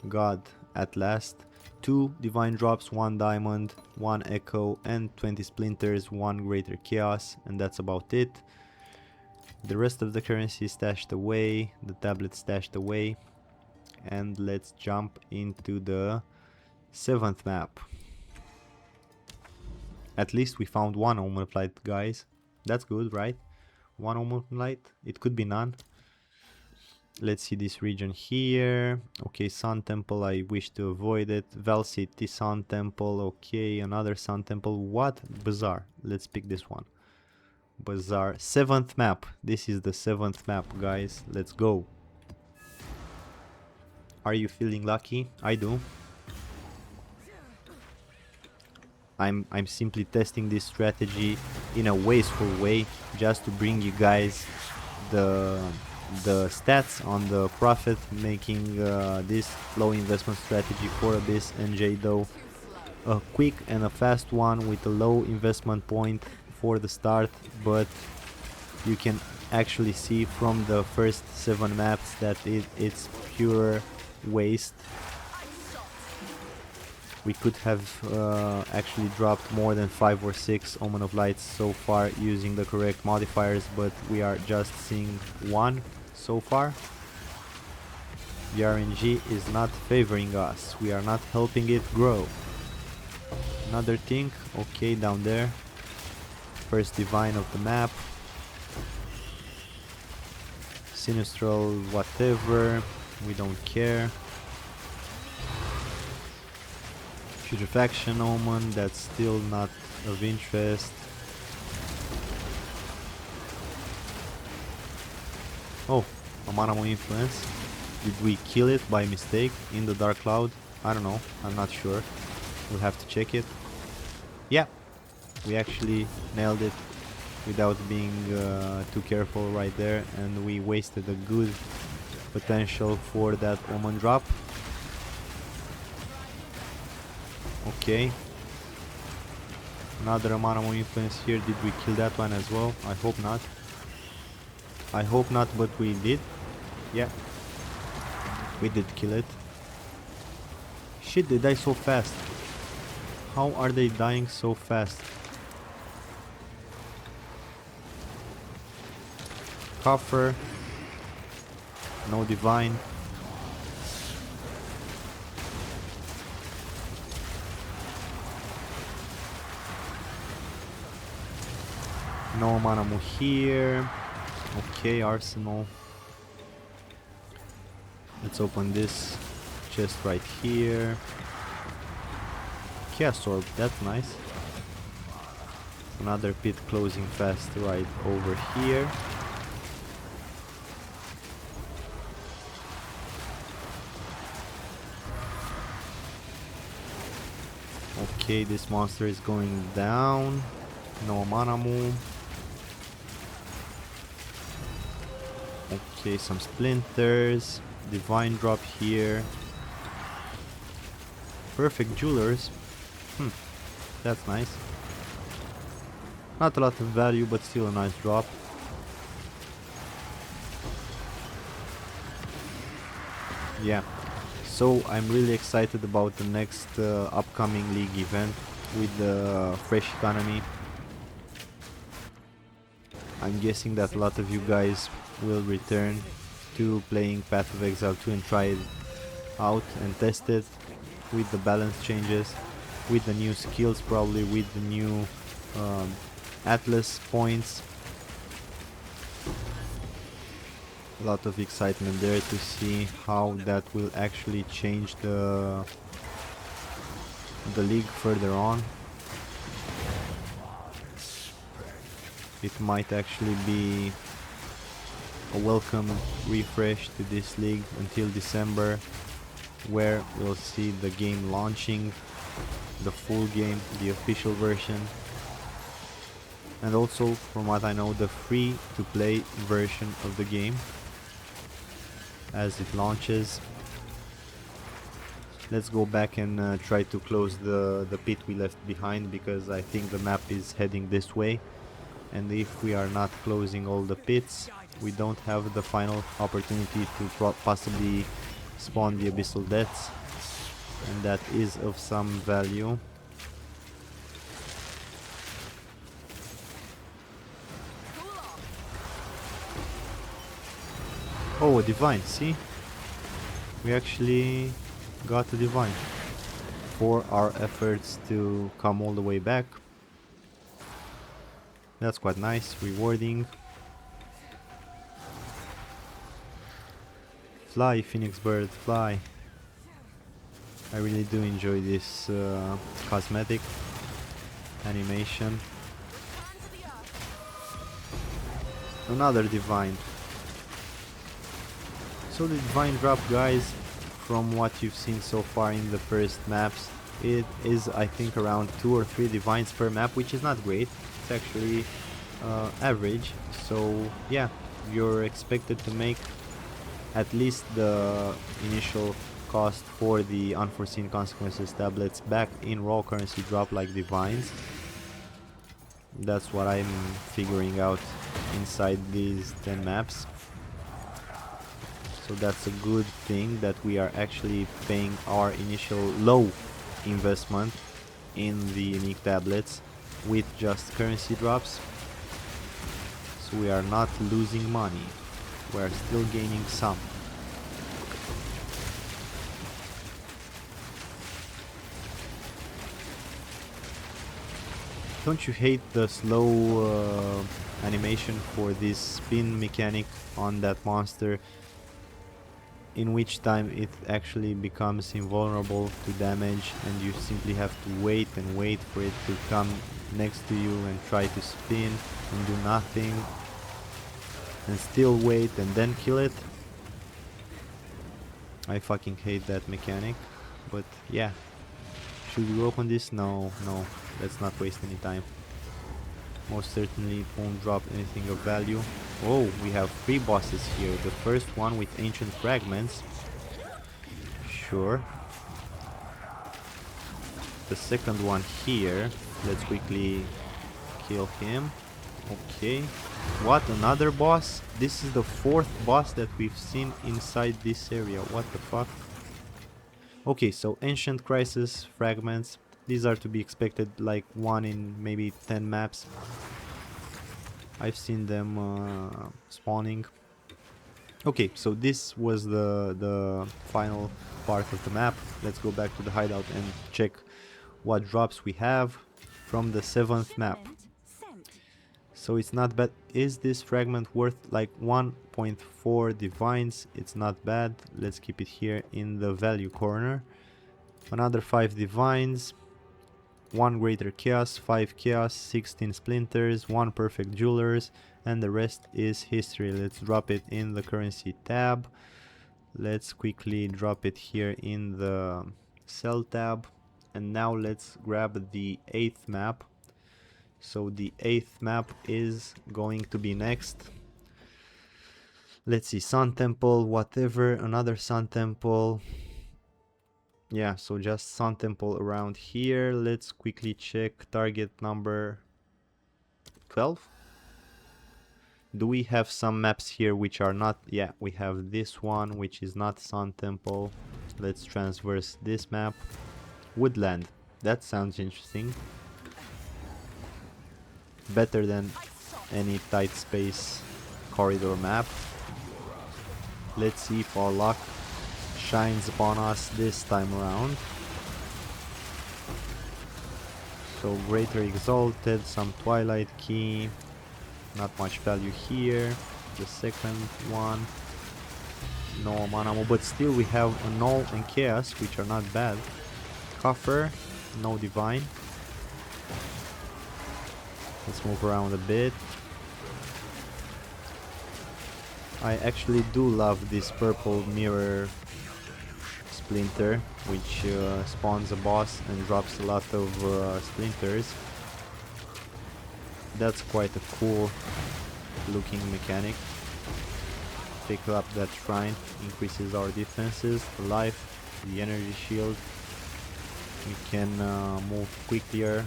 God at last, 2 Divine Drops, 1 Diamond, 1 Echo, and 20 Splinters, 1 Greater Chaos, and that's about it. The rest of the currency is stashed away, the tablet stashed away, and let's jump into the 7th map. At least we found 1 Omen of Light, guys. That's good, right? 1 Omen of Light, it could be none. Let's see this region here. Okay, Sun Temple, I wish to avoid it. Vaal City, Sun Temple, okay, another Sun Temple. What? Bizarre. Let's pick this one. Bizarre. 7th map. This is the 7th map, guys. Let's go. Are you feeling lucky? I do. I'm simply testing this strategy in a wasteful way just to bring you guys the stats on the profit, making this low investment strategy for Abyss and Jado a quick and a fast one with a low investment point for the start, but you can actually see from the first 7 maps that it's pure waste. We could have actually dropped more than 5 or 6 Omen of Lights so far using the correct modifiers, but we are just seeing 1 so far. The RNG is not favoring us, we are not helping it grow. Another thing, okay, down there, first Divine of the map, Sinistral, whatever, we don't care. Putrefaction Omen, that's still not of interest. Oh, a Manamo influence. Did we kill it by mistake in the Dark Cloud? I don't know, I'm not sure. We'll have to check it. Yeah, we actually nailed it without being too careful right there, and we wasted a good potential for that Omen drop. Okay. Another Amano influence here. Did we kill that one as well? I hope not. I hope not, but we did. Yeah. We did kill it. Shit, they die so fast. How are they dying so fast? Coffer. No divine. No Manamu here. Okay, arsenal. Let's open this chest right here. Chaos Orb, that's nice. Another pit closing fast right over here. Okay, this monster is going down. No Manamu. Okay, some splinters. Divine drop here. Perfect jewelers. That's nice. Not a lot of value, but still a nice drop. Yeah. So I'm really excited about the next upcoming league event with the fresh economy. I'm guessing that a lot of you guys will return to playing Path of Exile 2 and try it out and test it with the balance changes, with the new skills, probably with the new Atlas points. A lot of excitement there to see how that will actually change the league further on. It might actually be a welcome refresh to this league until December, where we'll see the game launching, the full game, the official version, and also, from what I know, the free to play version of the game as it launches. Let's go back and try to close the pit we left behind, because I think the map is heading this way, and if we are not closing all the pits, we don't have the final opportunity to possibly spawn the Abyssal Deaths, and that is of some value. Oh, a divine, see? We actually got a divine for our efforts to come all the way back. That's quite nice, rewarding. Fly, Phoenix Bird, fly. I really do enjoy this cosmetic animation. Another divine. So the divine drop, guys, from what you've seen so far in the first maps, it is, I think, around 2 or 3 divines per map, which is not great. It's actually average. So yeah, you're expected to make at least the initial cost for the unforeseen consequences tablets back in raw currency drop like divines. That's what I'm figuring out inside these 10 maps. So that's a good thing, that we are actually paying our initial low investment in the unique tablets with just currency drops. So we are not losing money, we are still gaining some. Don't you hate the slow animation for this spin mechanic on that monster, in which time it actually becomes invulnerable to damage and you simply have to wait and wait for it to come next to you and try to spin and do nothing, and still wait and then kill it? I fucking hate that mechanic. But yeah, should we open this? No, let's not waste any time. Most certainly it won't drop anything of value. Oh, we have 3 bosses here. The first one with ancient fragments. Sure. The second one here Let's quickly kill him. Okay. What, another boss? This is the 4th boss that we've seen inside this area. What the fuck? Okay, so Ancient Crisis fragments. These are to be expected, like 1 in maybe 10 maps. I've seen them spawning. Okay, so this was the final part of the map. Let's go back to the hideout and check what drops we have from the 7th map. Shipment sent. So it's not bad. Is this fragment worth like 1.4 divines? It's not bad. Let's keep it here in the value corner. Another 5 divines, 1 greater chaos, 5 chaos, 16 splinters, 1 perfect jewelers, and the rest is history. Let's drop it in the currency tab. Let's quickly drop it here in the sell tab. And now let's grab the 8th map. So the 8th map is going to be next. Let's see, Sun Temple, whatever, another Sun Temple. Yeah, so just Sun Temple around here. Let's quickly check target number 12. Do we have some maps here which are not? Yeah, we have this one which is not Sun Temple. Let's transverse this map. Woodland, that sounds interesting. Better than any tight space corridor map. Let's see if our luck shines upon us this time around. So Greater Exalted, some Twilight Key, not much value here. The second one, no mana, but still we have a Null and Chaos, which are not bad. Coffer, no Divine. Let's move around a bit. I actually do love this purple mirror splinter, which spawns a boss and drops a lot of splinters. That's quite a cool looking mechanic. Pick up that shrine, increases our defenses, the life, the energy shield. We can move quicker.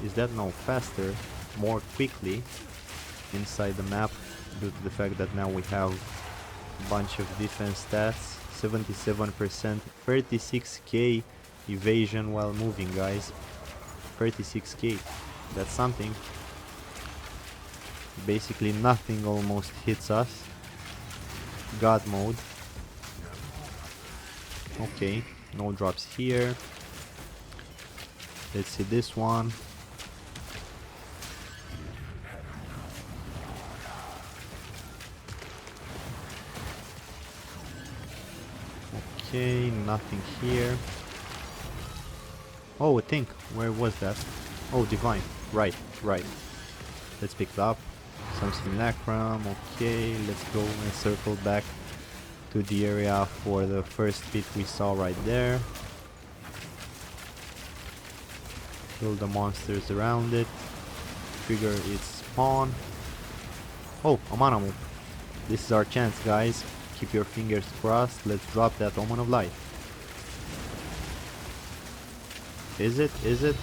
Is that no faster? More quickly inside the map due to the fact that now we have a bunch of defense stats. 77%, 36k evasion while moving, guys. 36k, that's something. Basically nothing almost hits us. God mode. Okay, no drops here. Let's see this one. Okay, nothing here. Oh, a thing. Where was that? Oh, Divine. Right. Let's pick it up. Some Simulacrum. Okay, let's go and circle back to the area for the first pit we saw right there. Kill the monsters around it. Trigger its spawn. Oh, a mana move. This is our chance, guys. Keep your fingers crossed. Let's drop that Omen of Light. Is it?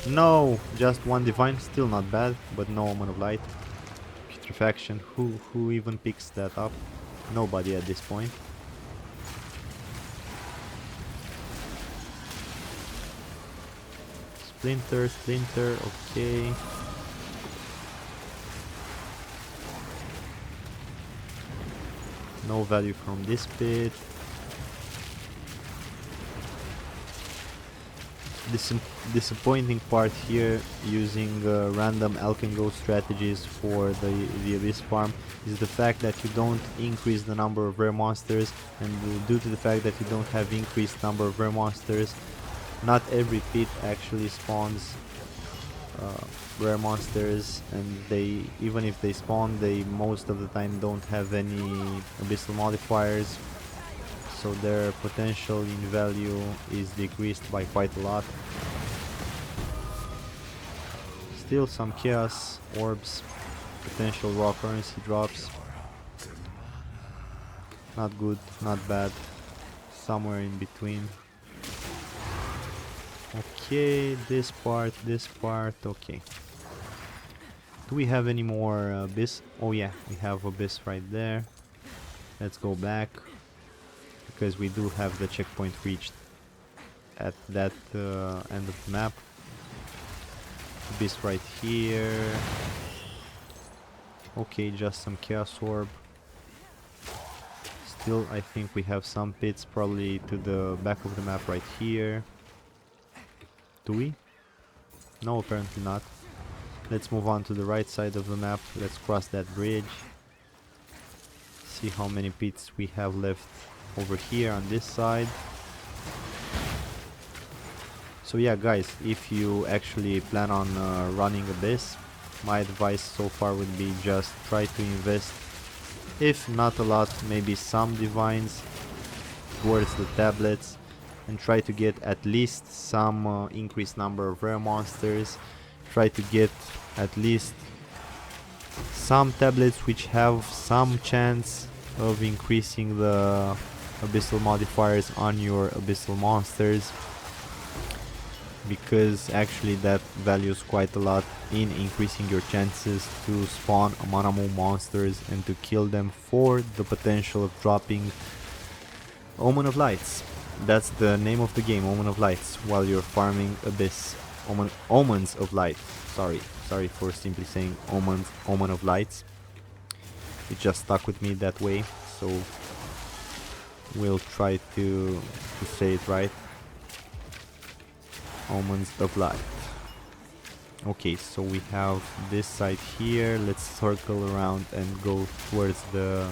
No! Just one Divine. Still not bad, but no Omen of Light. Putrefaction. Who even picks that up? Nobody at this point. Splinter, okay. No value from this pit. Disappointing part here using random Alch Go strategies for the Abyss farm is the fact that you don't increase the number of rare monsters, and due to the fact that you don't have increased number of rare monsters, not every pit actually spawns rare monsters, and they, even if they spawn, they most of the time don't have any abyssal modifiers, so their potential in value is decreased by quite a lot. Still some chaos orbs, potential raw currency drops. Not good, not bad, somewhere in between. Okay, this part, okay. Do we have any more abyss? Oh yeah, we have abyss right there. Let's go back, because we do have the checkpoint reached at that end of the map. Abyss right here. Okay, just some chaos orb. Still, I think we have some pits probably to the back of the map right here. Do we? No, apparently not. Let's move on to the right side of the map. Let's cross that bridge. See how many pits we have left over here on this side. So yeah, guys, if you actually plan on running Abyss, my advice so far would be just try to invest, if not a lot, maybe some divines towards the tablets, and try to get at least some increased number of rare monsters. Try to get at least some tablets which have some chance of increasing the abyssal modifiers on your abyssal monsters, because actually that values quite a lot in increasing your chances to spawn Amanamu monsters and to kill them for the potential of dropping Omen of Lights. That's the name of the game, Omen of Lights, while you're farming Abyss. Omens of Light. Sorry for simply saying Omen of Lights. It just stuck with me that way, so we'll try to say it right. Omens of Light. Okay, so we have this side here. Let's circle around and go towards the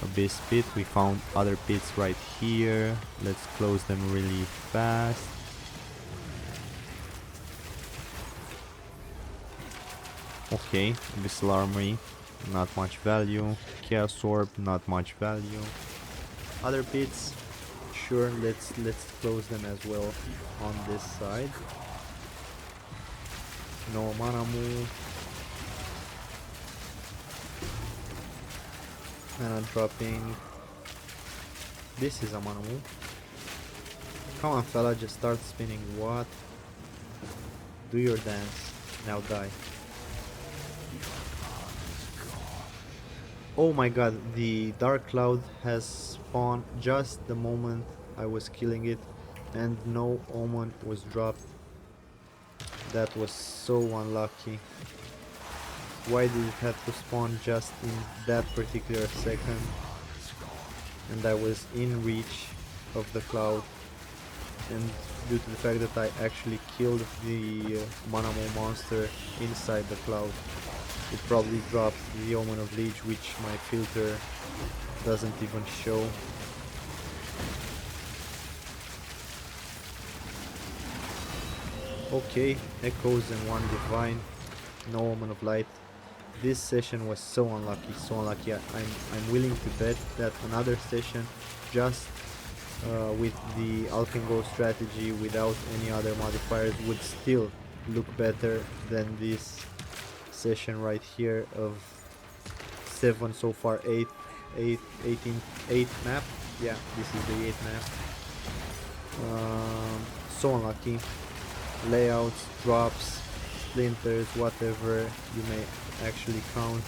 Abyss pit. We found other pits right here. Let's close them really fast. Okay, Abyssal Armory, not much value. Chaos Orb, not much value. Other pits, sure, let's close them as well on this side. No Manamu. And I'm dropping. This is a Manamu. Come on, fella, just start spinning. What? Do your dance. Now die. Oh my god, the Dark Cloud has spawned just the moment I was killing it, and no Omen was dropped. That was so unlucky. Why did it have to spawn just in that particular second? And I was in reach of the cloud, and due to the fact that I actually killed the Manamo monster inside the cloud, it probably dropped the Omen of Leech, which my filter doesn't even show. Okay, Echoes and one Divine, no Omen of Light. This session was so unlucky, so unlucky. I'm willing to bet that another session just with the Alch Go strategy without any other modifiers would still look better than this session right here of 7 so far, 8 map. Yeah, this is the 8th map. So unlucky. Layouts, drops, splinters, whatever you may actually count.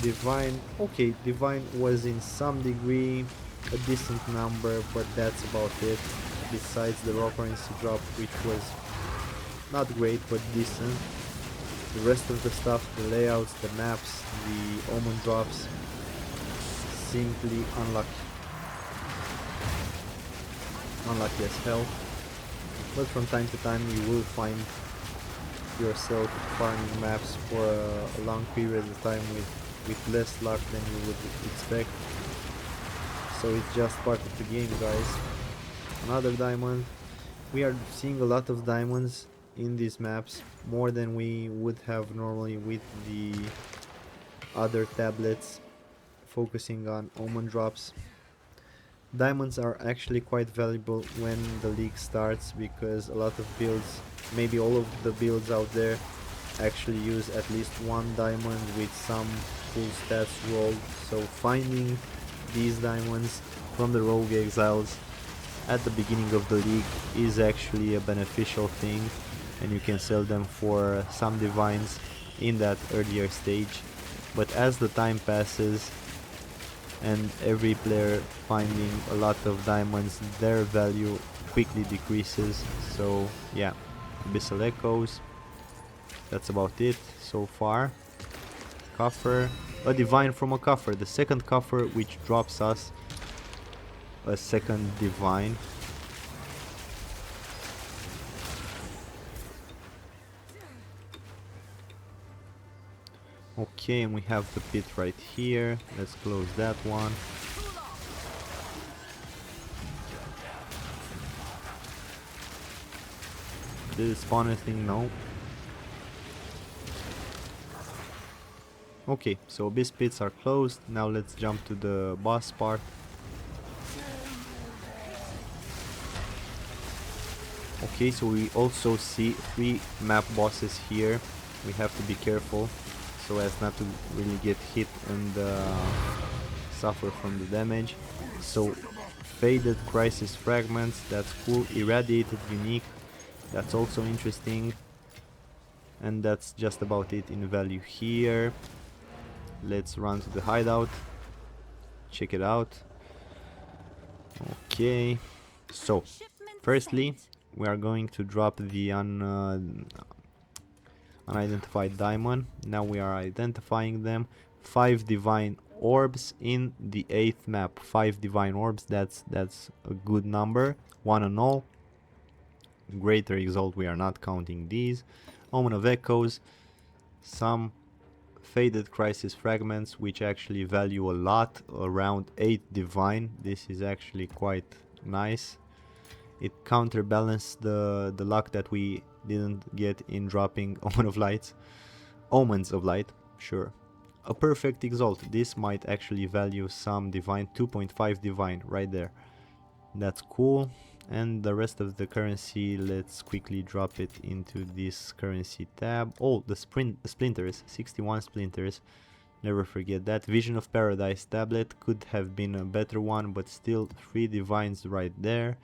Divine, okay, Divine was in some degree a decent number, but that's about it. Besides the raw currency drop, which was not great but decent. The rest of the stuff, the layouts, the maps, the Omen drops, simply unlucky. Unlucky as hell. But from time to time you will find yourself farming maps for a long period of time with less luck than you would expect. So it's just part of the game, guys. Another diamond. We are seeing a lot of diamonds in these maps, more than we would have normally with the other tablets, focusing on Omen drops. Diamonds are actually quite valuable when the league starts, because a lot of builds, maybe all of the builds out there, actually use at least one diamond with some full stats rolled. So finding these diamonds from the rogue exiles at the beginning of the league is actually a beneficial thing, and you can sell them for some divines in that earlier stage. But as the time passes and every player finding a lot of diamonds, their value quickly decreases. So yeah, Abyssal Echoes, that's about it so far. Coffer, a divine from a coffer, the second coffer, which drops us a second divine. Okay, and we have the pit right here. Let's close that one. Did it spawn anything? No. Okay, so abyss pits are closed. Now let's jump to the boss part. Okay, so we also see 3 map bosses here. We have to be careful so as not to really get hit and suffer from the damage. So faded crisis fragments, that's cool. Irradiated unique, that's also interesting. And that's just about it in value here. Let's run to the hideout, check it out. Okay, so firstly we are going to drop the unidentified diamond. Now we are identifying them. 5 divine orbs in the 8th map. 5 divine orbs, that's a good number. 1 and all. Greater exalt, we are not counting these. Omen of Echoes, some faded crisis fragments which actually value a lot, around 8 divine. This is actually quite nice. It counterbalanced the luck that we didn't get in dropping Omens of Light, sure. A perfect exalt, this might actually value some divine, 2.5 divine right there. That's cool. And the rest of the currency, let's quickly drop it into this currency tab. Oh, the splinters, 61 splinters, never forget that. Vision of Paradise tablet, could have been a better one, but still 3 divines right there.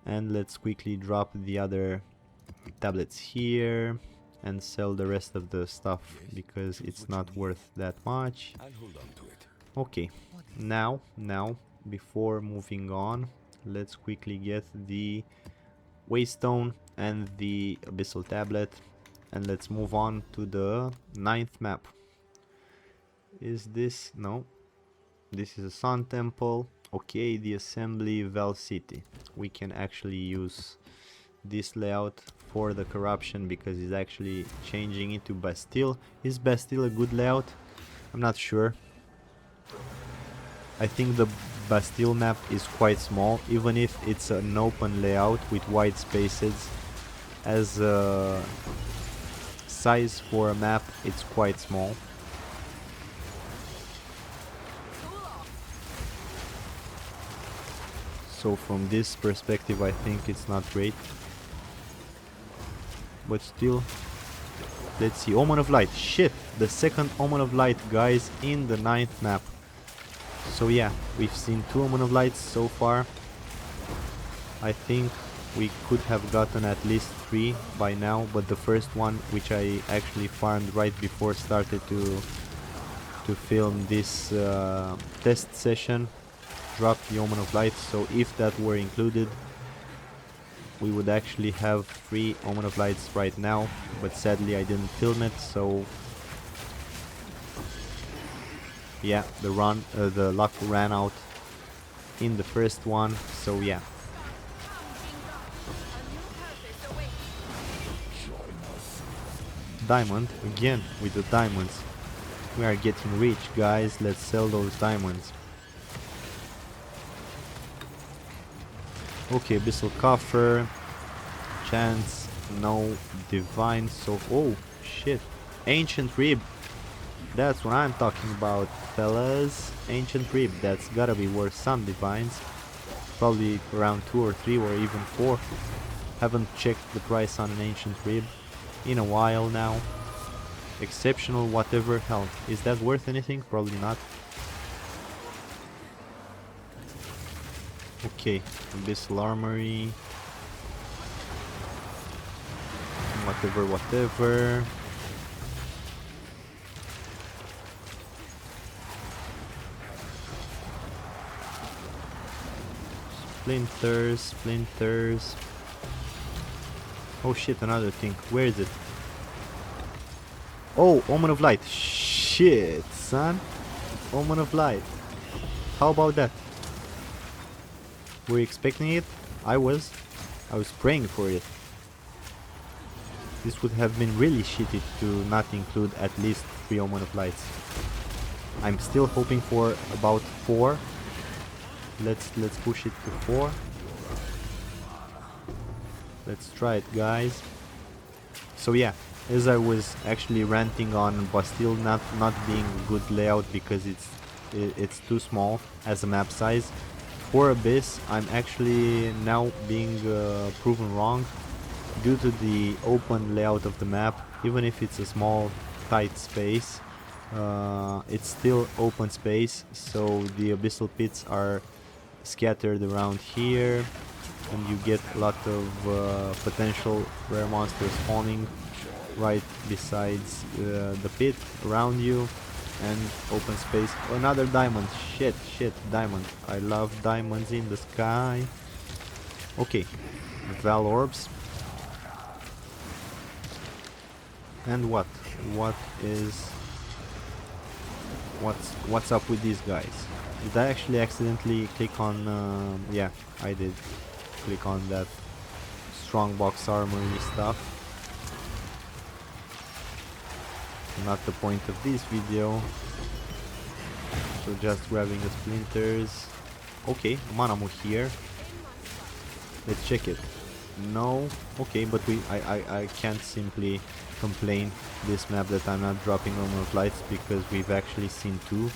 And let's quickly drop the other tablets here and sell the rest of the stuff because it's not worth that much. Okay, now before moving on, let's quickly get the Waystone and the Abyssal tablet, and let's move on to the 9th map. Is this? No, this is a Sun Temple. Okay, the assembly Vaal City. We can actually use this layout for the corruption because it's actually changing into Bastille. Is Bastille a good layout? I'm not sure. I think the Bastille map is quite small, even if it's an open layout with wide spaces. As a size for a map, it's quite small. So from this perspective I think it's not great. But still, let's see. Omen of Light, shit, the second Omen of Light, guys, in the 9th map. So yeah, we've seen 2 Omen of Lights so far. I think we could have gotten at least 3 by now, but the first one, which I actually farmed right before started to film this test session, dropped the Omen of Light. So if that were included, we would actually have 3 Omen of Lights right now, but sadly I didn't film it, so yeah, the luck ran out in the first one, so yeah. Diamond, again with the diamonds. We are getting rich, guys, let's sell those diamonds. Okay, Abyssal Coffer, chance, no divine, so oh shit, Ancient Rib, that's what I'm talking about, fellas. Ancient Rib, that's gotta be worth some divines, probably around 2 or 3 or even 4. Haven't checked the price on an Ancient Rib in a while now. Exceptional whatever, hell, is that worth anything? Probably not. Okay, Abyssal Armory. Whatever, whatever. Splinters, splinters. Oh shit, another thing. Where is it? Oh, Omen of Light. Shit, son. Omen of Light. How about that? Were you expecting it? I was. I was praying for it. This would have been really shitty to not include at least 3 Omen of Lights. I'm still hoping for about 4. Let's push it to 4. Let's try it, guys. So yeah, as I was actually ranting on Bastille not being a good layout because it's too small as a map size. For Abyss, I'm actually now being proven wrong due to the open layout of the map. Even if it's a small tight space, it's still open space, so the abyssal pits are scattered around here, and you get a lot of potential rare monsters spawning right besides the pit around you, and open space. Another diamond. Shit, diamond. I love diamonds in the sky. Okay, Vaal Orbs. And what is what's up with these guys? Did I actually accidentally click on yeah, I did click on that strongbox armory stuff. Not the point of this video. So just grabbing the splinters. Okay, Manamu here. Let's check it. No. Okay, but I can't simply complain this map that I'm not dropping Armor of Lights because we've actually seen 2.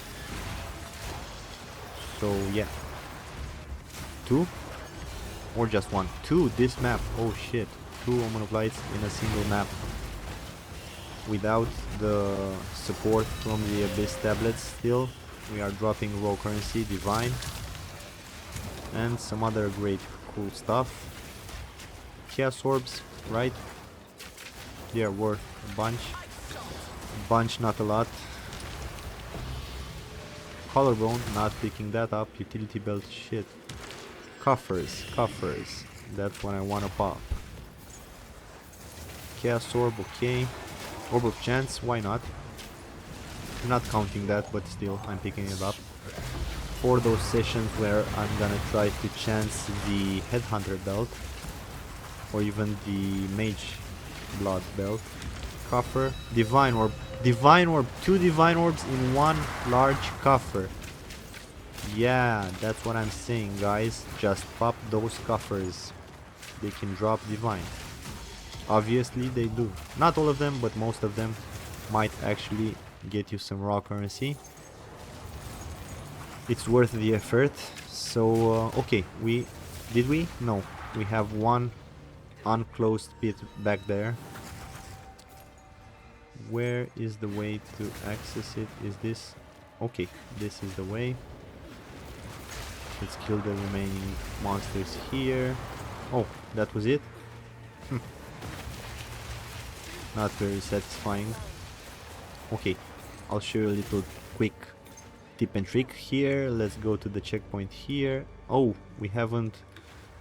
So yeah. 2? Or just 1? 2 this map. Oh shit. 2 Armor of Lights in a single map. Without the support from the Abyss tablets still. We are dropping raw currency, Divine. And some other great cool stuff. Chaos Orbs, right? They are worth a bunch. Bunch, not a lot. Collarbone, not picking that up. Utility belt, shit. Coffers. That's what I wanna pop. Chaos Orb, okay. Orb of Chance, why not? I'm not counting that, but still, I'm picking it up. For those sessions where I'm gonna try to chance the Headhunter belt. Or even the Mage Blood belt. Coffer. Divine Orb. Divine Orb. 2 Divine Orbs in 1 large coffer. Yeah, that's what I'm saying, guys. Just pop those coffers. They can drop Divine. Obviously they do. Not all of them, but most of them might actually get you some raw currency. It's worth the effort. So, okay, did we? No. We have 1 unclosed pit back there. Where is the way to access it? Is this? Okay, this is the way. Let's kill the remaining monsters here. Oh, that was it? Not very satisfying. Okay, I'll show you a little quick tip and trick here. Let's go to the checkpoint here. Oh, we haven't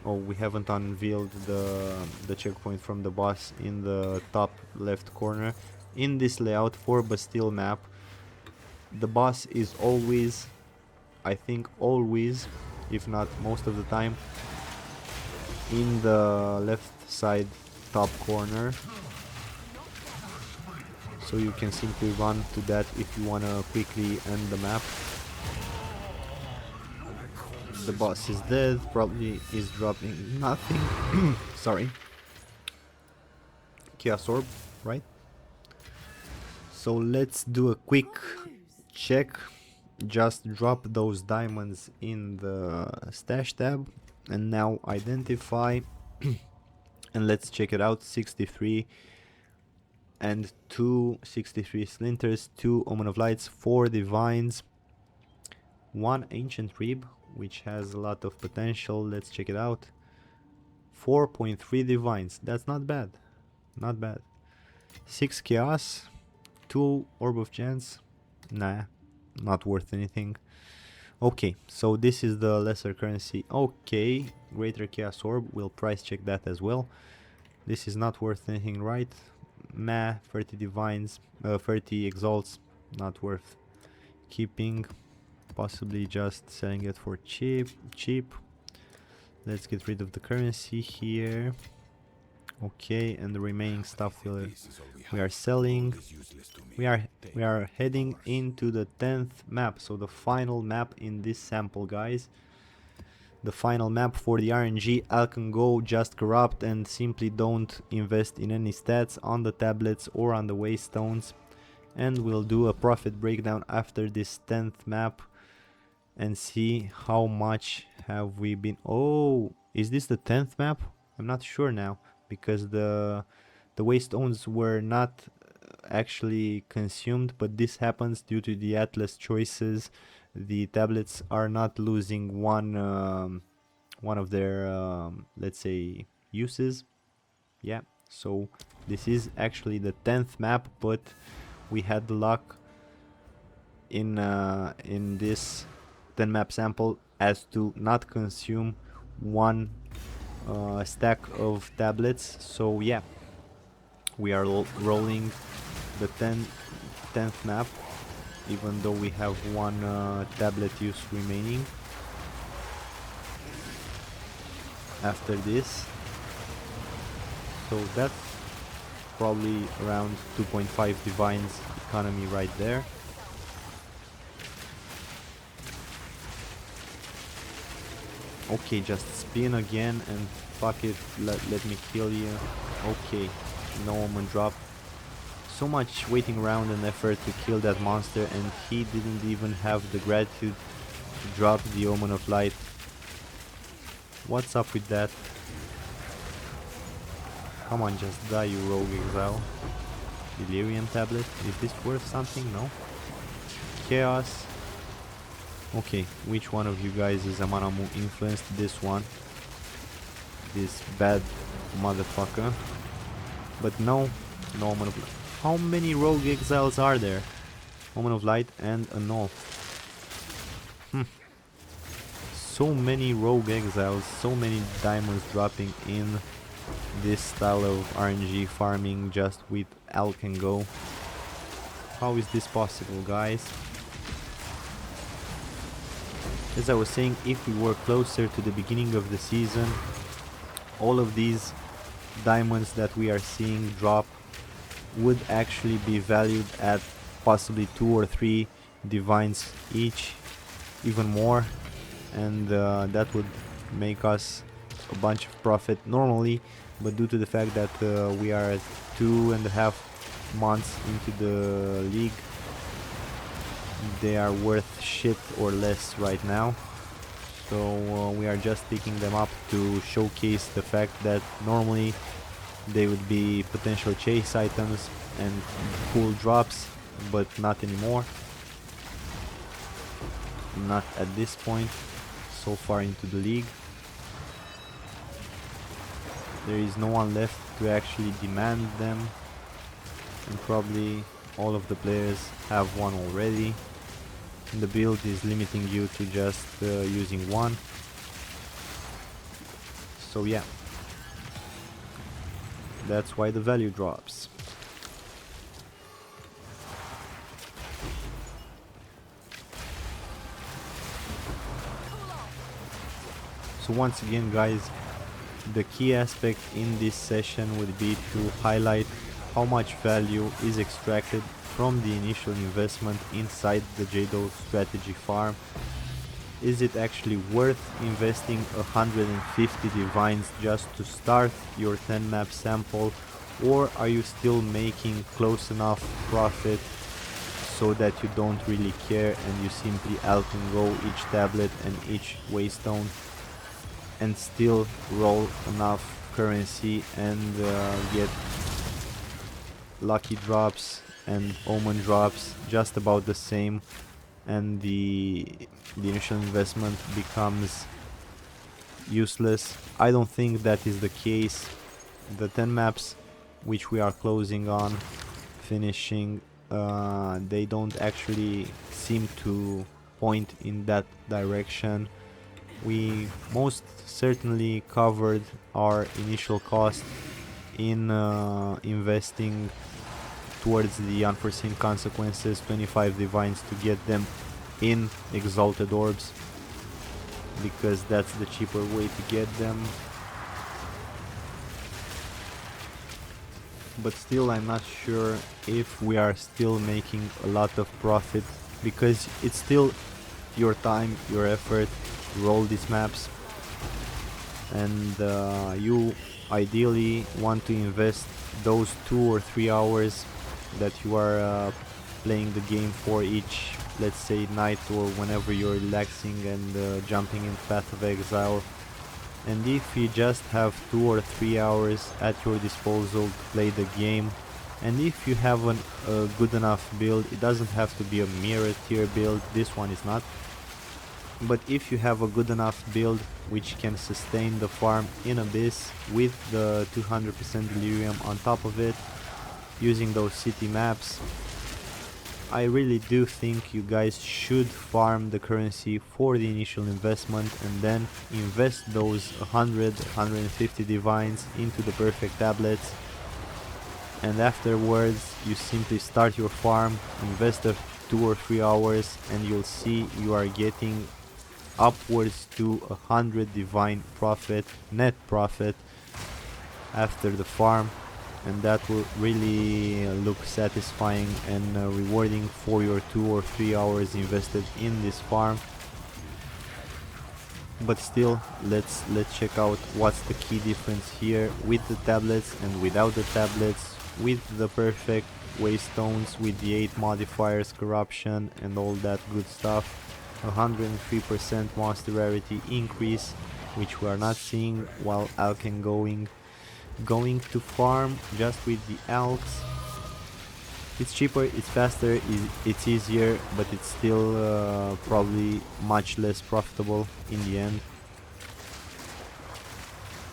unveiled the checkpoint from the boss in the top left corner. In this layout for Bastille map, the boss is always, I think always, if not most of the time, in the left side top corner. So you can simply run to that if you wanna quickly end the map. The boss is dead, probably is dropping nothing. Sorry. Chaos Orb, right? So let's do a quick check. Just drop those diamonds in the stash tab and now identify. And let's check it out. 63 and 2 63 splinters, 2 Omen of Lights, 4 Divines, 1 Ancient Rib. which has a lot of potential. Let's check it out. 4.3 divines. That's not bad. Not bad. 6 chaos. 2 orb of chance. Nah, not worth anything. Okay, so this is the lesser currency. Okay, greater chaos orb. We'll price check that as well. This is not worth anything, right? Meh, 30 divines, 30 exalts, not worth keeping. Possibly just selling it for cheap. Let's get rid of the currency here. Okay, and the remaining stuff we are selling. We are heading into the 10th map, so the final map in this sample, guys. The final map for the RNG. Alch Go, just corrupt and simply don't invest in any stats on the tablets or on the waystones. And we'll do a profit breakdown after this 10th map and see how much have we been. Oh, is this the 10th map? I'm not sure now, because the waystones were not actually consumed, but this happens due to the Atlas choices. The tablets are not losing one of their let's say uses. Yeah, so this is actually the 10th map, but we had the luck in this 10 map sample as to not consume one stack of tablets. So yeah, we are rolling the 10th map, even though we have one tablet use remaining after this. So that's probably around 2.5 divines economy right there. Okay, just spin again and fuck it, let me kill you. Okay, no omen drop. So much waiting around and effort to kill that monster, and he didn't even have the gratitude to drop the omen of light. What's up with that? Come on, just die, you rogue exile. Delirium tablet, is this worth something? No. Chaos. Okay, which one of you guys is a Manamu influenced? This one. This bad motherfucker. But no, no Omen of Light. How many rogue exiles are there? Omen of Light and a null. So many rogue exiles, so many diamonds dropping in this style of RNG farming just with Alch Go. How is this possible, guys? As I was saying, if we were closer to the beginning of the season, all of these diamonds that we are seeing drop would actually be valued at possibly 2 or 3 divines each, even more, and that would make us a bunch of profit normally, but due to the fact that we are at 2.5 months into the league, they are worth shit or less right now. So we are just picking them up to showcase the fact that normally they would be potential chase items and cool drops, but not anymore. Not at this point, so far into the league. There is no one left to actually demand them, and probably all of the players have one already. The build is limiting you to just using one. So yeah, that's why the value drops. So once again, guys, the key aspect in this session would be to highlight how much value is extracted from the initial investment inside the Jado strategy farm. Is it actually worth investing 150 divines just to start your 10 map sample, or are you still making close enough profit so that you don't really care and you simply Alch Go each tablet and each waystone and still roll enough currency and get lucky drops and omen drops just about the same and the initial investment becomes useless. I don't think that is the case. The 10 maps which we are closing on, finishing, they don't actually seem to point in that direction. We most certainly covered our initial cost in investing towards the unforeseen consequences, 25 divines to get them in exalted orbs, because that's the cheaper way to get them. But still, I'm not sure if we are still making a lot of profit, because it's still your time, your effort to roll these maps, and you ideally want to invest those 2 or 3 hours that you are playing the game for each, let's say, night, or whenever you're relaxing and jumping in Path of Exile. And if you just have 2 or 3 hours at your disposal to play the game, and if you have a good enough build, it doesn't have to be a mirror tier build, this one is not, but if you have a good enough build which can sustain the farm in Abyss with the 200% Delirium on top of it, using those city maps, I really do think you guys should farm the currency for the initial investment and then invest those 100, 150 divines into the perfect tablets, and afterwards you simply start your farm, invest the 2 or 3 hours, and you'll see you are getting upwards to 100 divine profit, net profit, after the farm. And that will really look satisfying and rewarding for your 2 or 3 hours invested in this farm. But still, let's check out what's the key difference here with the tablets and without the tablets, with the perfect waystones, with the 8 modifiers, corruption and all that good stuff. 103% monster rarity increase, which we are not seeing while Alch going to farm just with the Alchs. It's cheaper, it's faster, it's easier, but it's still probably much less profitable in the end.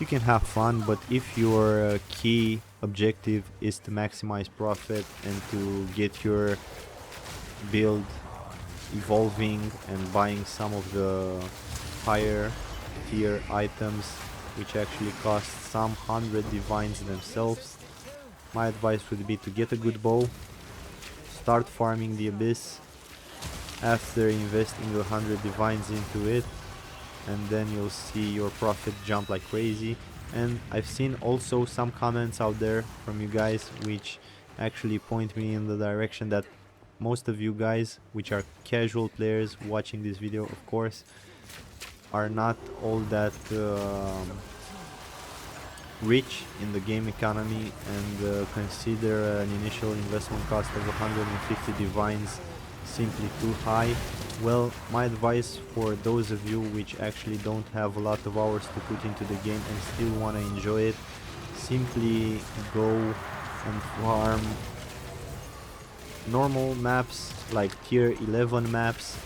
You can have fun, but if your key objective is to maximize profit and to get your build evolving and buying some of the higher tier items, which actually cost some 100 divines themselves, my advice would be to get a good bow, start farming the Abyss after investing 100 divines into it, and then you'll see your profit jump like crazy. And I've seen also some comments out there from you guys which actually point me in the direction that most of you guys, which are casual players watching this video, of course, are not all that rich in the game economy and consider an initial investment cost of 150 divines simply too high. Well, my advice for those of you which actually don't have a lot of hours to put into the game and still want to enjoy it, simply go and farm normal maps, like tier 11 maps.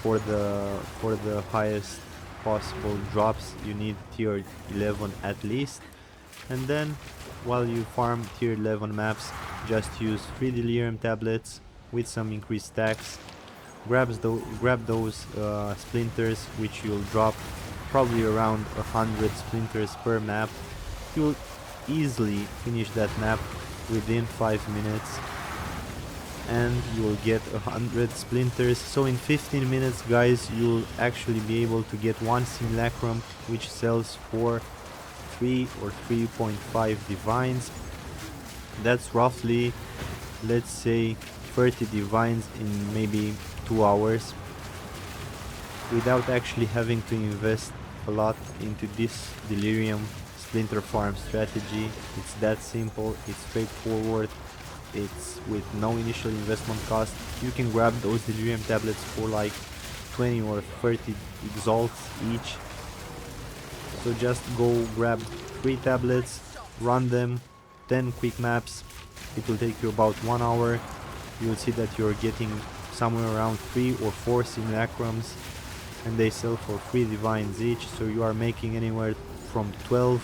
For the highest possible drops you need tier 11 at least, and then while you farm tier 11 maps, just use 3 delirium tablets with some increased stacks, grab those splinters, which you'll drop probably around 100 splinters per map. You'll easily finish that map within 5 minutes and you will get 100 splinters. So in 15 minutes, guys, you'll actually be able to get one simulacrum, which sells for 3 or 3.5 divines. That's roughly, let's say, 30 divines in maybe 2 hours, without actually having to invest a lot into this delirium splinter farm strategy. It's that simple, it's straightforward. It's with no initial investment cost. You can grab those delirium tablets for like 20 or 30 exalts each. So just go grab 3 tablets, run them, 10 quick maps. It will take you about 1 hour. You'll see that you're getting somewhere around 3 or 4 simulacrums, and they sell for 3 divines each, so you are making anywhere from 12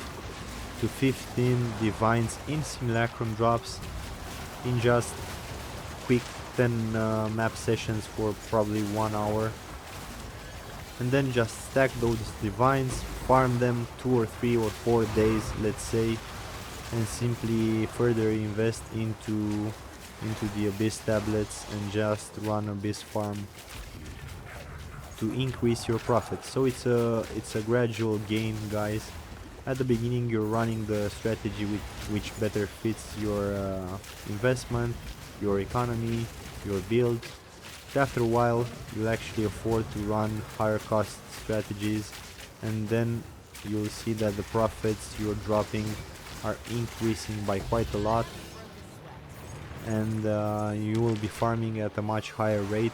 to 15 divines in simulacrum drops in just quick 10 map sessions for probably 1 hour. And then just stack those divines, farm them 2 or 3 or 4 days, let's say, and simply further invest into the Abyss tablets and just run Abyss farm to increase your profits. So it's a gradual gain, guys. At the beginning you're running the strategy which better fits your investment, your economy, your build. After a while you'll actually afford to run higher cost strategies, and then you'll see that the profits you're dropping are increasing by quite a lot, and you will be farming at a much higher rate,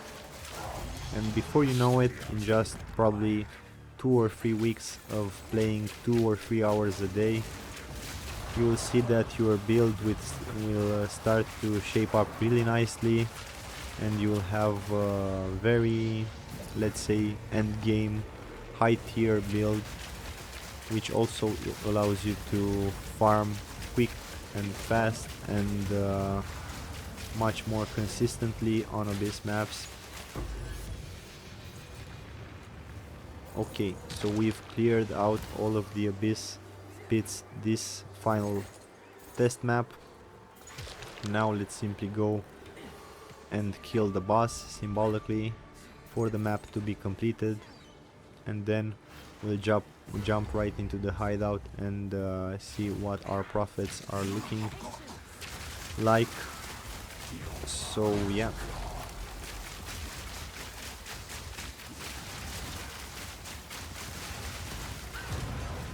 and before you know it, in just probably 2 or 3 weeks of playing 2 or 3 hours a day, you will see that your build will start to shape up really nicely, and you will have a very, let's say, end game high tier build, which also allows you to farm quick and fast and much more consistently on Abyss maps. Okay, so we've cleared out all of the Abyss pits this final test map. Now let's simply go and kill the boss symbolically for the map to be completed, and then we'll jump right into the hideout and see what our profits are looking like. So yeah,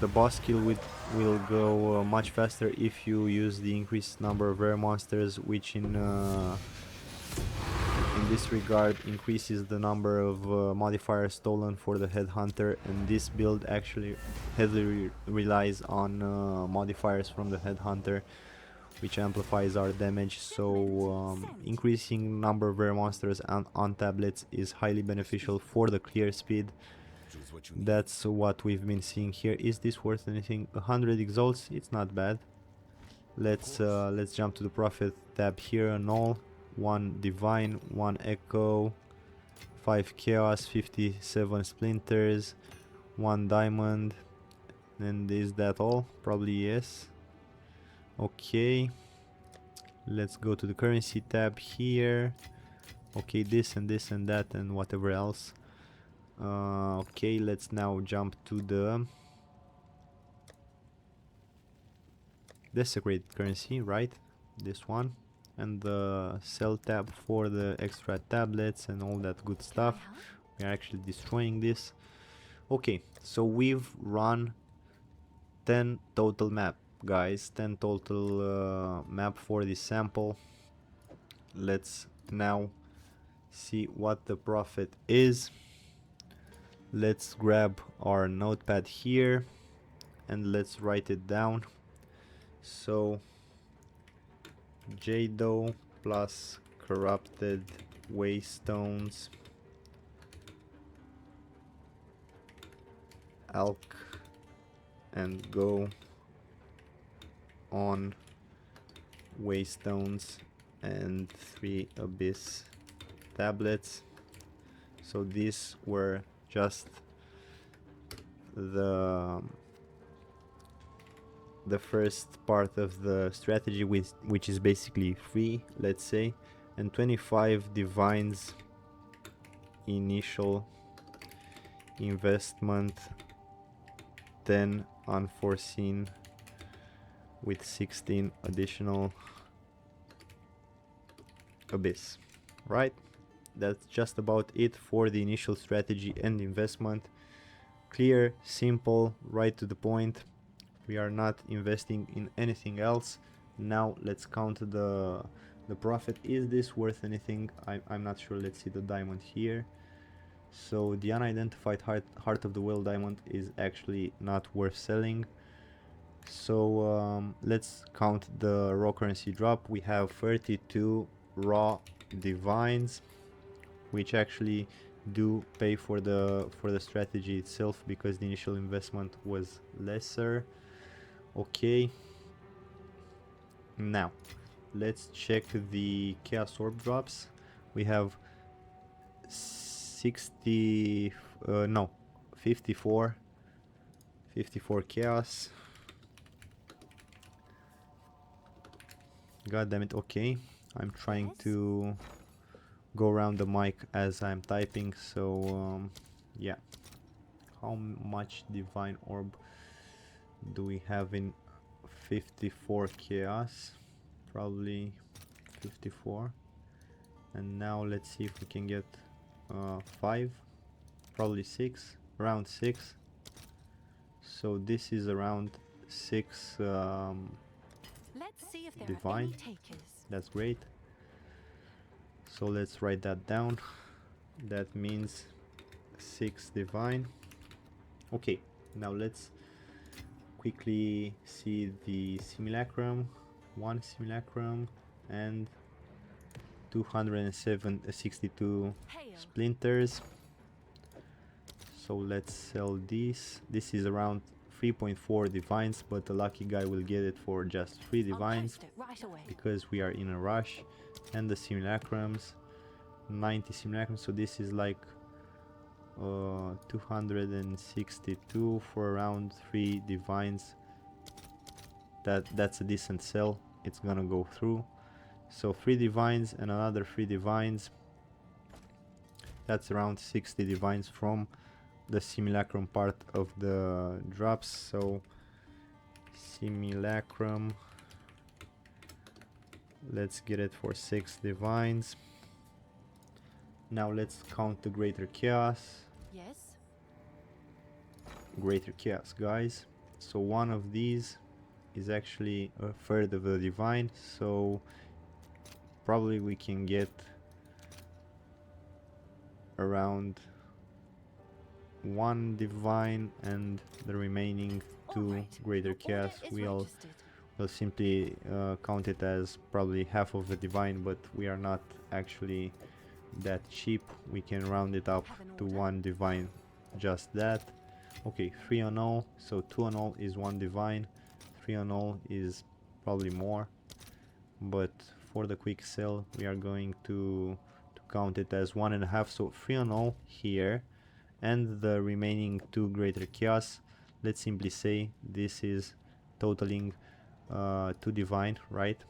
the boss kill will go much faster if you use the increased number of rare monsters, which in this regard increases the number of modifiers stolen for the headhunter, and this build actually heavily relies on modifiers from the headhunter, which amplifies our damage. So increasing number of rare monsters on tablets is highly beneficial for the clear speed. That's what we've been seeing here. Is this worth anything? 100 exalts, it's not bad. Let's jump to the profit tab here. And all 1 divine, 1 echo, 5 chaos, 57 splinters, 1 diamond, and is that all? Probably yes. Okay, let's go to the currency tab here. Okay, this and this and that and whatever else. Okay, let's now jump to the desecrated currency, right? This one, and the sell tab for the extra tablets and all that good stuff. We are actually destroying this. Okay, so we've run 10 total map, guys, 10 total map for this sample. Let's now see what the profit is. Let's grab our notepad here and let's write it down. So Jado plus Corrupted Waystones, Alch and Go on Waystones, and 3 Abyss tablets. So these were just the first part of the strategy, which is basically free, let's say, and 25 divines initial investment, 10 unforeseen with 16 additional Abyss, right? That's just about it for the initial strategy and investment. Clear, simple, right to the point. We are not investing in anything else. Now let's count the profit. Is this worth anything? I'm not sure. Let's see the diamond here. So the unidentified heart of the whale diamond is actually not worth selling. So let's count the raw currency drop. We have 32 raw divines, which actually do pay for the strategy itself because the initial investment was lesser. Okay, now let's check the Chaos Orb drops. We have 60 no 54 Chaos. God damn it. Okay, I'm trying to go around the mic as I'm typing, so yeah. How much Divine Orb do we have in 54 Chaos? Probably 54. And now let's see if we can get 5, probably 6, around 6. So this is around 6 Let's see if there Divine. are any takers. That's great. So let's write that down. That means 6 Divine. Okay, now let's quickly see the Simulacrum. 1 Simulacrum and 262 Hail. splinters. So let's sell these. This is around 3.4 divines, but the lucky guy will get it for just 3 divines I'll post it right away. because we are in a rush. And the simulacrums, 90 simulacrums, so this is like 262 for around 3 divines. That's a decent sell. It's gonna go through. So 3 divines and another 3 divines. That's around 60 divines from the simulacrum part of the drops. So simulacrum, let's get it for 6 divines. Now let's count the greater chaos. Yes. Greater chaos, guys. So one of these is actually a third of the divine, so probably we can get around 1 divine, and the remaining 2 Alright, greater your order chaos is we'll registered. simply count it as probably half of a divine, but we are not actually that cheap. We can round it up Have an to order? 1 divine, just that. Okay, 3 on all, so 2 on all is 1 divine, 3 on all is probably more, but for the quick sell we are going to count it as 1.5, so 3 on all here, and the remaining 2 greater chaos. Let's simply say this is totaling 2 divine, right?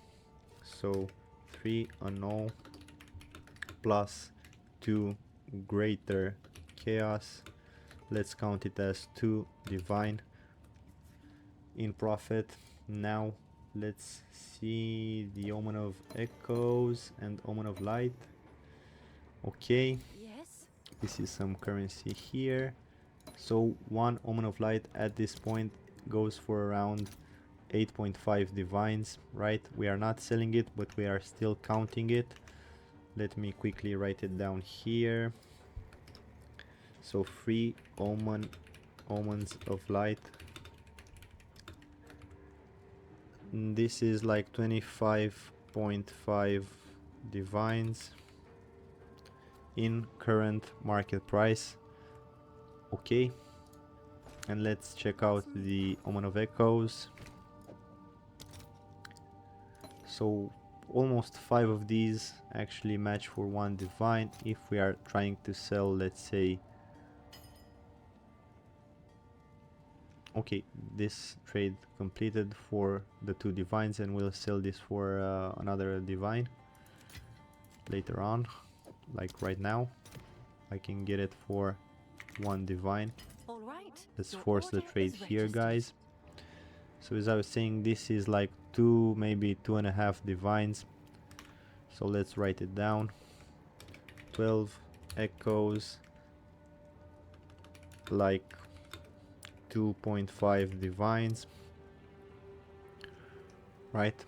So 3 on all plus 2 greater chaos. Let's count it as 2 divine in profit. Now let's see the Omen of Echoes and Omen of Light. Okay, Yes. this is some currency here. So 1 Omen of Light at this point goes for around 8.5 divines, right? We are not selling it, but we are still counting it. Let me quickly write it down here. So 3 Omens of Light. This is like 25.5 divines in current market price. Okay, and let's check out the Omen of Echoes. So almost 5 of these actually match for 1 divine. If we are trying to sell, let's say, okay, this trade completed for the 2 divines, and we'll sell this for another divine later on, like right now. I can get it for 1 divine. All right. Let's your force the order trade is here, registered. guys. So as I was saying, this is like 2, maybe 2.5 divines. So let's write it down. 12 echoes, like 2.5 divines, right?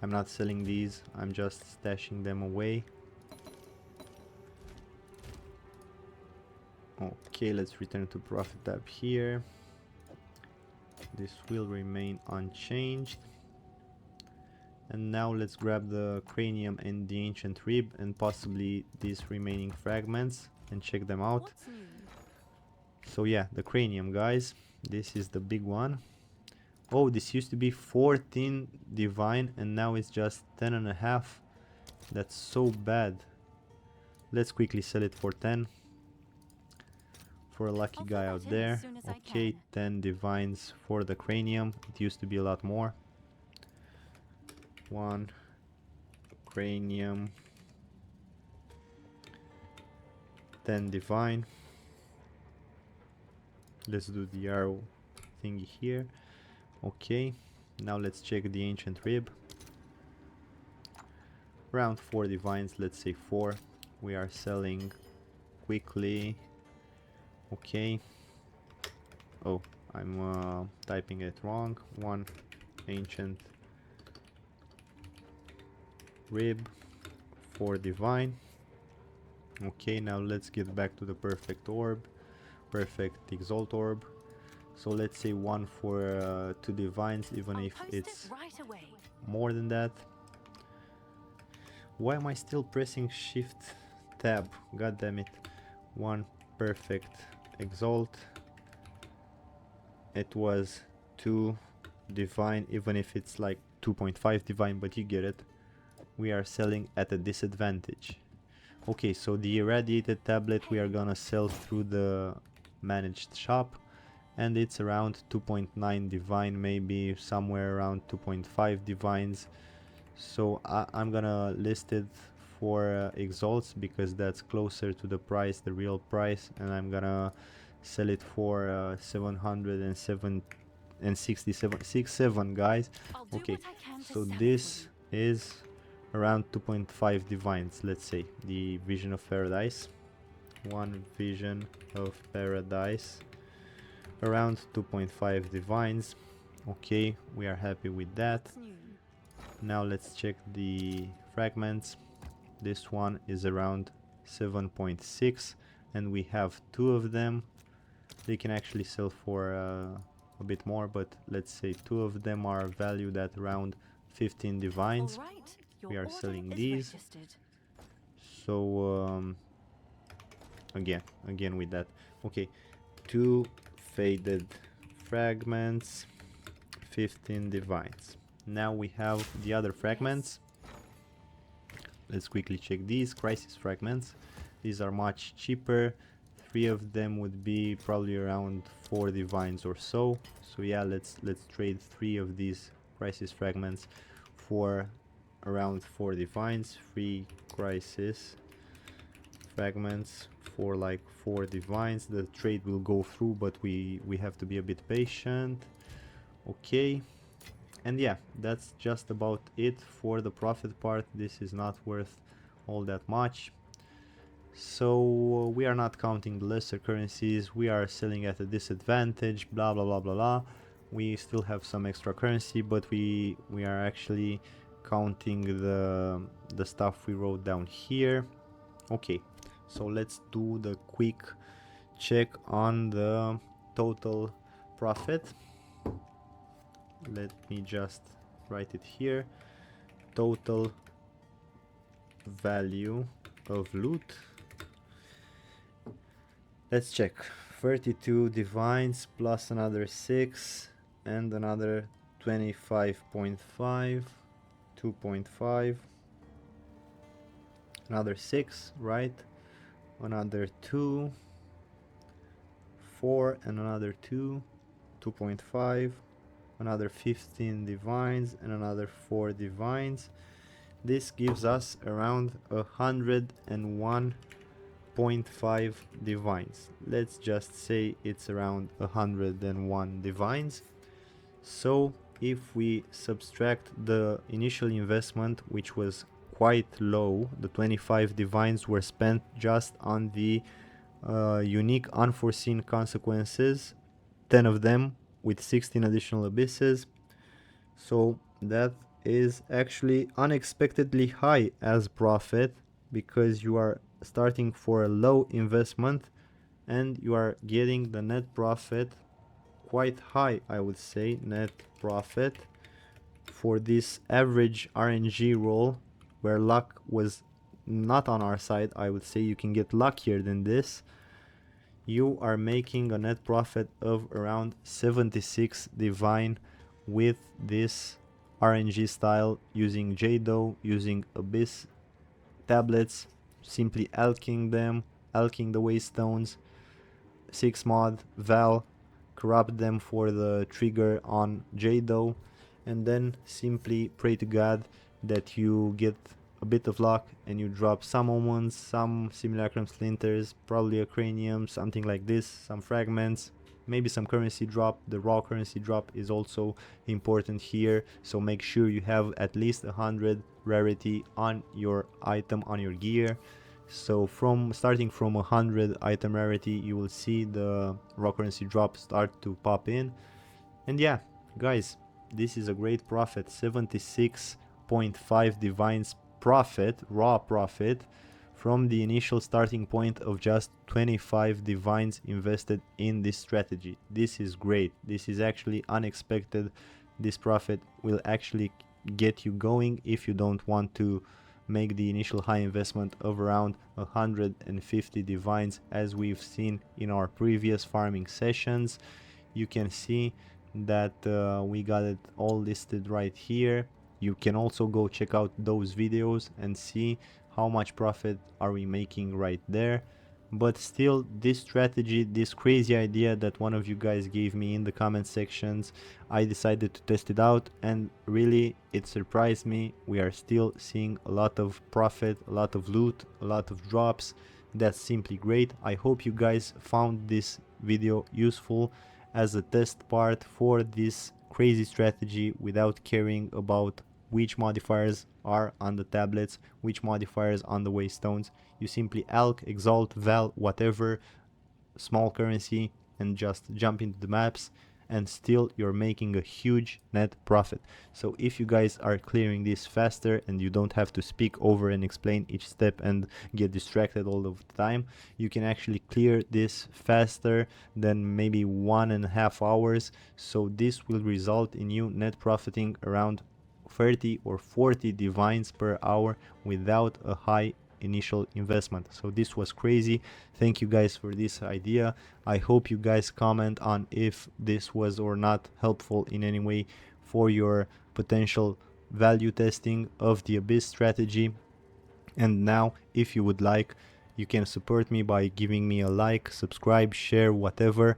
I'm not selling these, I'm just stashing them away. Okay, let's return to profit tab here. This will remain unchanged. And now let's grab the cranium and the ancient rib and possibly these remaining fragments and check them out. What's new? So yeah, the cranium, guys, this is the big one. Oh, this used to be 14 divine and now it's just 10 and a half. That's so bad. Let's quickly sell it for 10 for a lucky I'll guy fill out that in there. as soon as I Okay, can. 10 divines for the cranium. It used to be a lot more. 1 cranium, 10 divine. Let's do the arrow thingy here. Okay, now let's check the ancient rib. Around 4 divines, let's say 4. We are selling quickly. Okay. Oh, I'm typing it wrong. 1 ancient rib, 4 divine. Okay, now let's get back to the perfect orb, perfect exalt orb. So let's say 1 for 2 divines, even I'll if post it's it right away. more than that. Why am I still pressing shift tab? God damn it. 1 perfect exalt. It was 2 divine, even if it's like 2.5 divine, but you get it. We are selling at a disadvantage. Okay, so the irradiated tablet we are gonna sell through the managed shop, and it's around 2.9 divine, maybe somewhere around 2.5 divines. So I'm gonna list it for exalts because that's closer to the price, the real price, and I'm gonna sell it for 767 guys. I'll do Okay, what I can to so sell it this for you. is around 2.5 divines, let's say. The vision of paradise, 1 vision of paradise, around 2.5 divines. Okay, we are happy with that. What's new? Now let's check the fragments. This one is around 7.6 and we have 2 of them. They can actually sell for a bit more, but let's say 2 of them are valued at around 15 divines. All right, your We are order selling is these. registered. So again with that. Okay, 2 faded fragments, 15 divines. Now we have the other fragments. Let's quickly check these crisis fragments. These are much cheaper. 3 of them would be probably around 4 divines or so. So yeah, let's trade 3 of these crisis fragments for around 4 divines. 3 crisis fragments for like 4 divines. The trade will go through, but we have to be a bit patient. Okay. And yeah, that's just about it for the profit part. This is not worth all that much. So we are not counting the lesser currencies. We are selling at a disadvantage, blah blah blah blah blah. We still have some extra currency, but we are actually counting the stuff we wrote down here. Okay, so let's do the quick check on the total profit. Let me just write it here. Total value of loot. Let's check. 32 divines plus another 6 and another 25.5, 2.5, another 6, right? Another 2, 4 and another 2, 2.5, another 15 divines and another 4 divines. This gives us around 101.5 divines. Let's just say it's around 101 divines. So if we subtract the initial investment, which was quite low, the 25 divines were spent just on the unique unforeseen consequences, 10 of them with 16 additional abysses. So that is actually unexpectedly high as profit, because you are starting for a low investment and you are getting the net profit quite high, I would say. Net profit for this average RNG roll where luck was not on our side, I would say you can get luckier than this. You are making a net profit of around 76 divine with this RNG style, using Jado, using Abyss tablets, simply alching them, alching the Waystones, 6 mod, Vaal, corrupt them for the trigger on Jado, and then simply pray to God that you get a bit of luck and you drop some omens, some simulacrum splinters, probably a cranium, something like this, some fragments, maybe some currency drop. The raw currency drop is also important here, so make sure you have at least 100 rarity on your item, on your gear. So from starting from 100 item rarity, you will see the raw currency drop start to pop in. And yeah, guys, this is a great profit, 76.5 divines profit, raw profit, from the initial starting point of just 25 divines invested in this strategy. This is great. This is actually unexpected. This profit will actually get you going if you don't want to make the initial high investment of around 150 divines, as we've seen in our previous farming sessions. You can see that we got it all listed right here. You can also go check out those videos and see how much profit are we making right there. But still, this strategy, this crazy idea that one of you guys gave me in the comment sections, I decided to test it out, and really it surprised me. We are still seeing a lot of profit, a lot of loot, a lot of drops. That's simply great. I hope you guys found this video useful as a test part for this crazy strategy without caring about which modifiers are on the tablets, which modifiers on the Waystones. You simply alch, exalt, Vaal, whatever, small currency, and just jump into the maps, and still you're making a huge net profit. So if you guys are clearing this faster and you don't have to speak over and explain each step and get distracted all of the time, you can actually clear this faster than maybe 1.5 hours. So this will result in you net profiting around 30 or 40 divines per hour without a high initial investment. So this was crazy. Thank you guys for this idea. I hope you guys comment on if this was or not helpful in any way for your potential value testing of the Abyss strategy. And now, if you would like, you can support me by giving me a like, subscribe, share, whatever.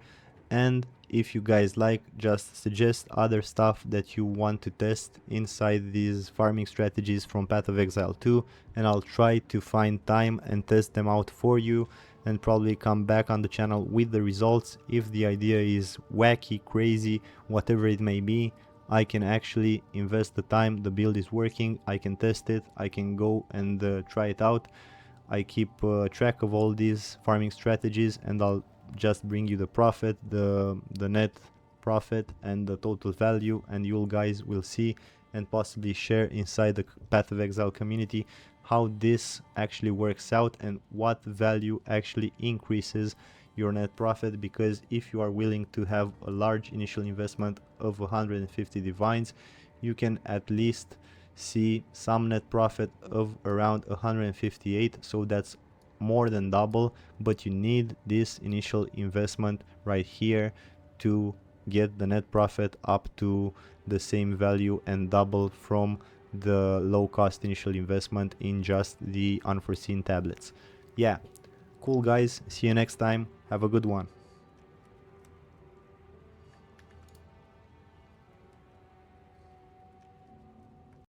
And if you guys like, just suggest other stuff that you want to test inside these farming strategies from Path of Exile 2, and I'll try to find time and test them out for you, and probably come back on the channel with the results. If the idea is wacky, crazy, whatever it may be, I can actually invest the time, the build is working, I can test it, I can go and try it out. I keep track of all these farming strategies, and I'll just bring you the profit, the net profit, and the total value, and you guys will see and possibly share inside the Path of Exile community how this actually works out and what value actually increases your net profit. Because if you are willing to have a large initial investment of 150 divines, you can at least see some net profit of around 158, so that's more than double. But you need this initial investment right here to get the net profit up to the same value and double from the low cost initial investment in just the unforeseen tablets. Yeah, cool guys, see you next time, have a good one.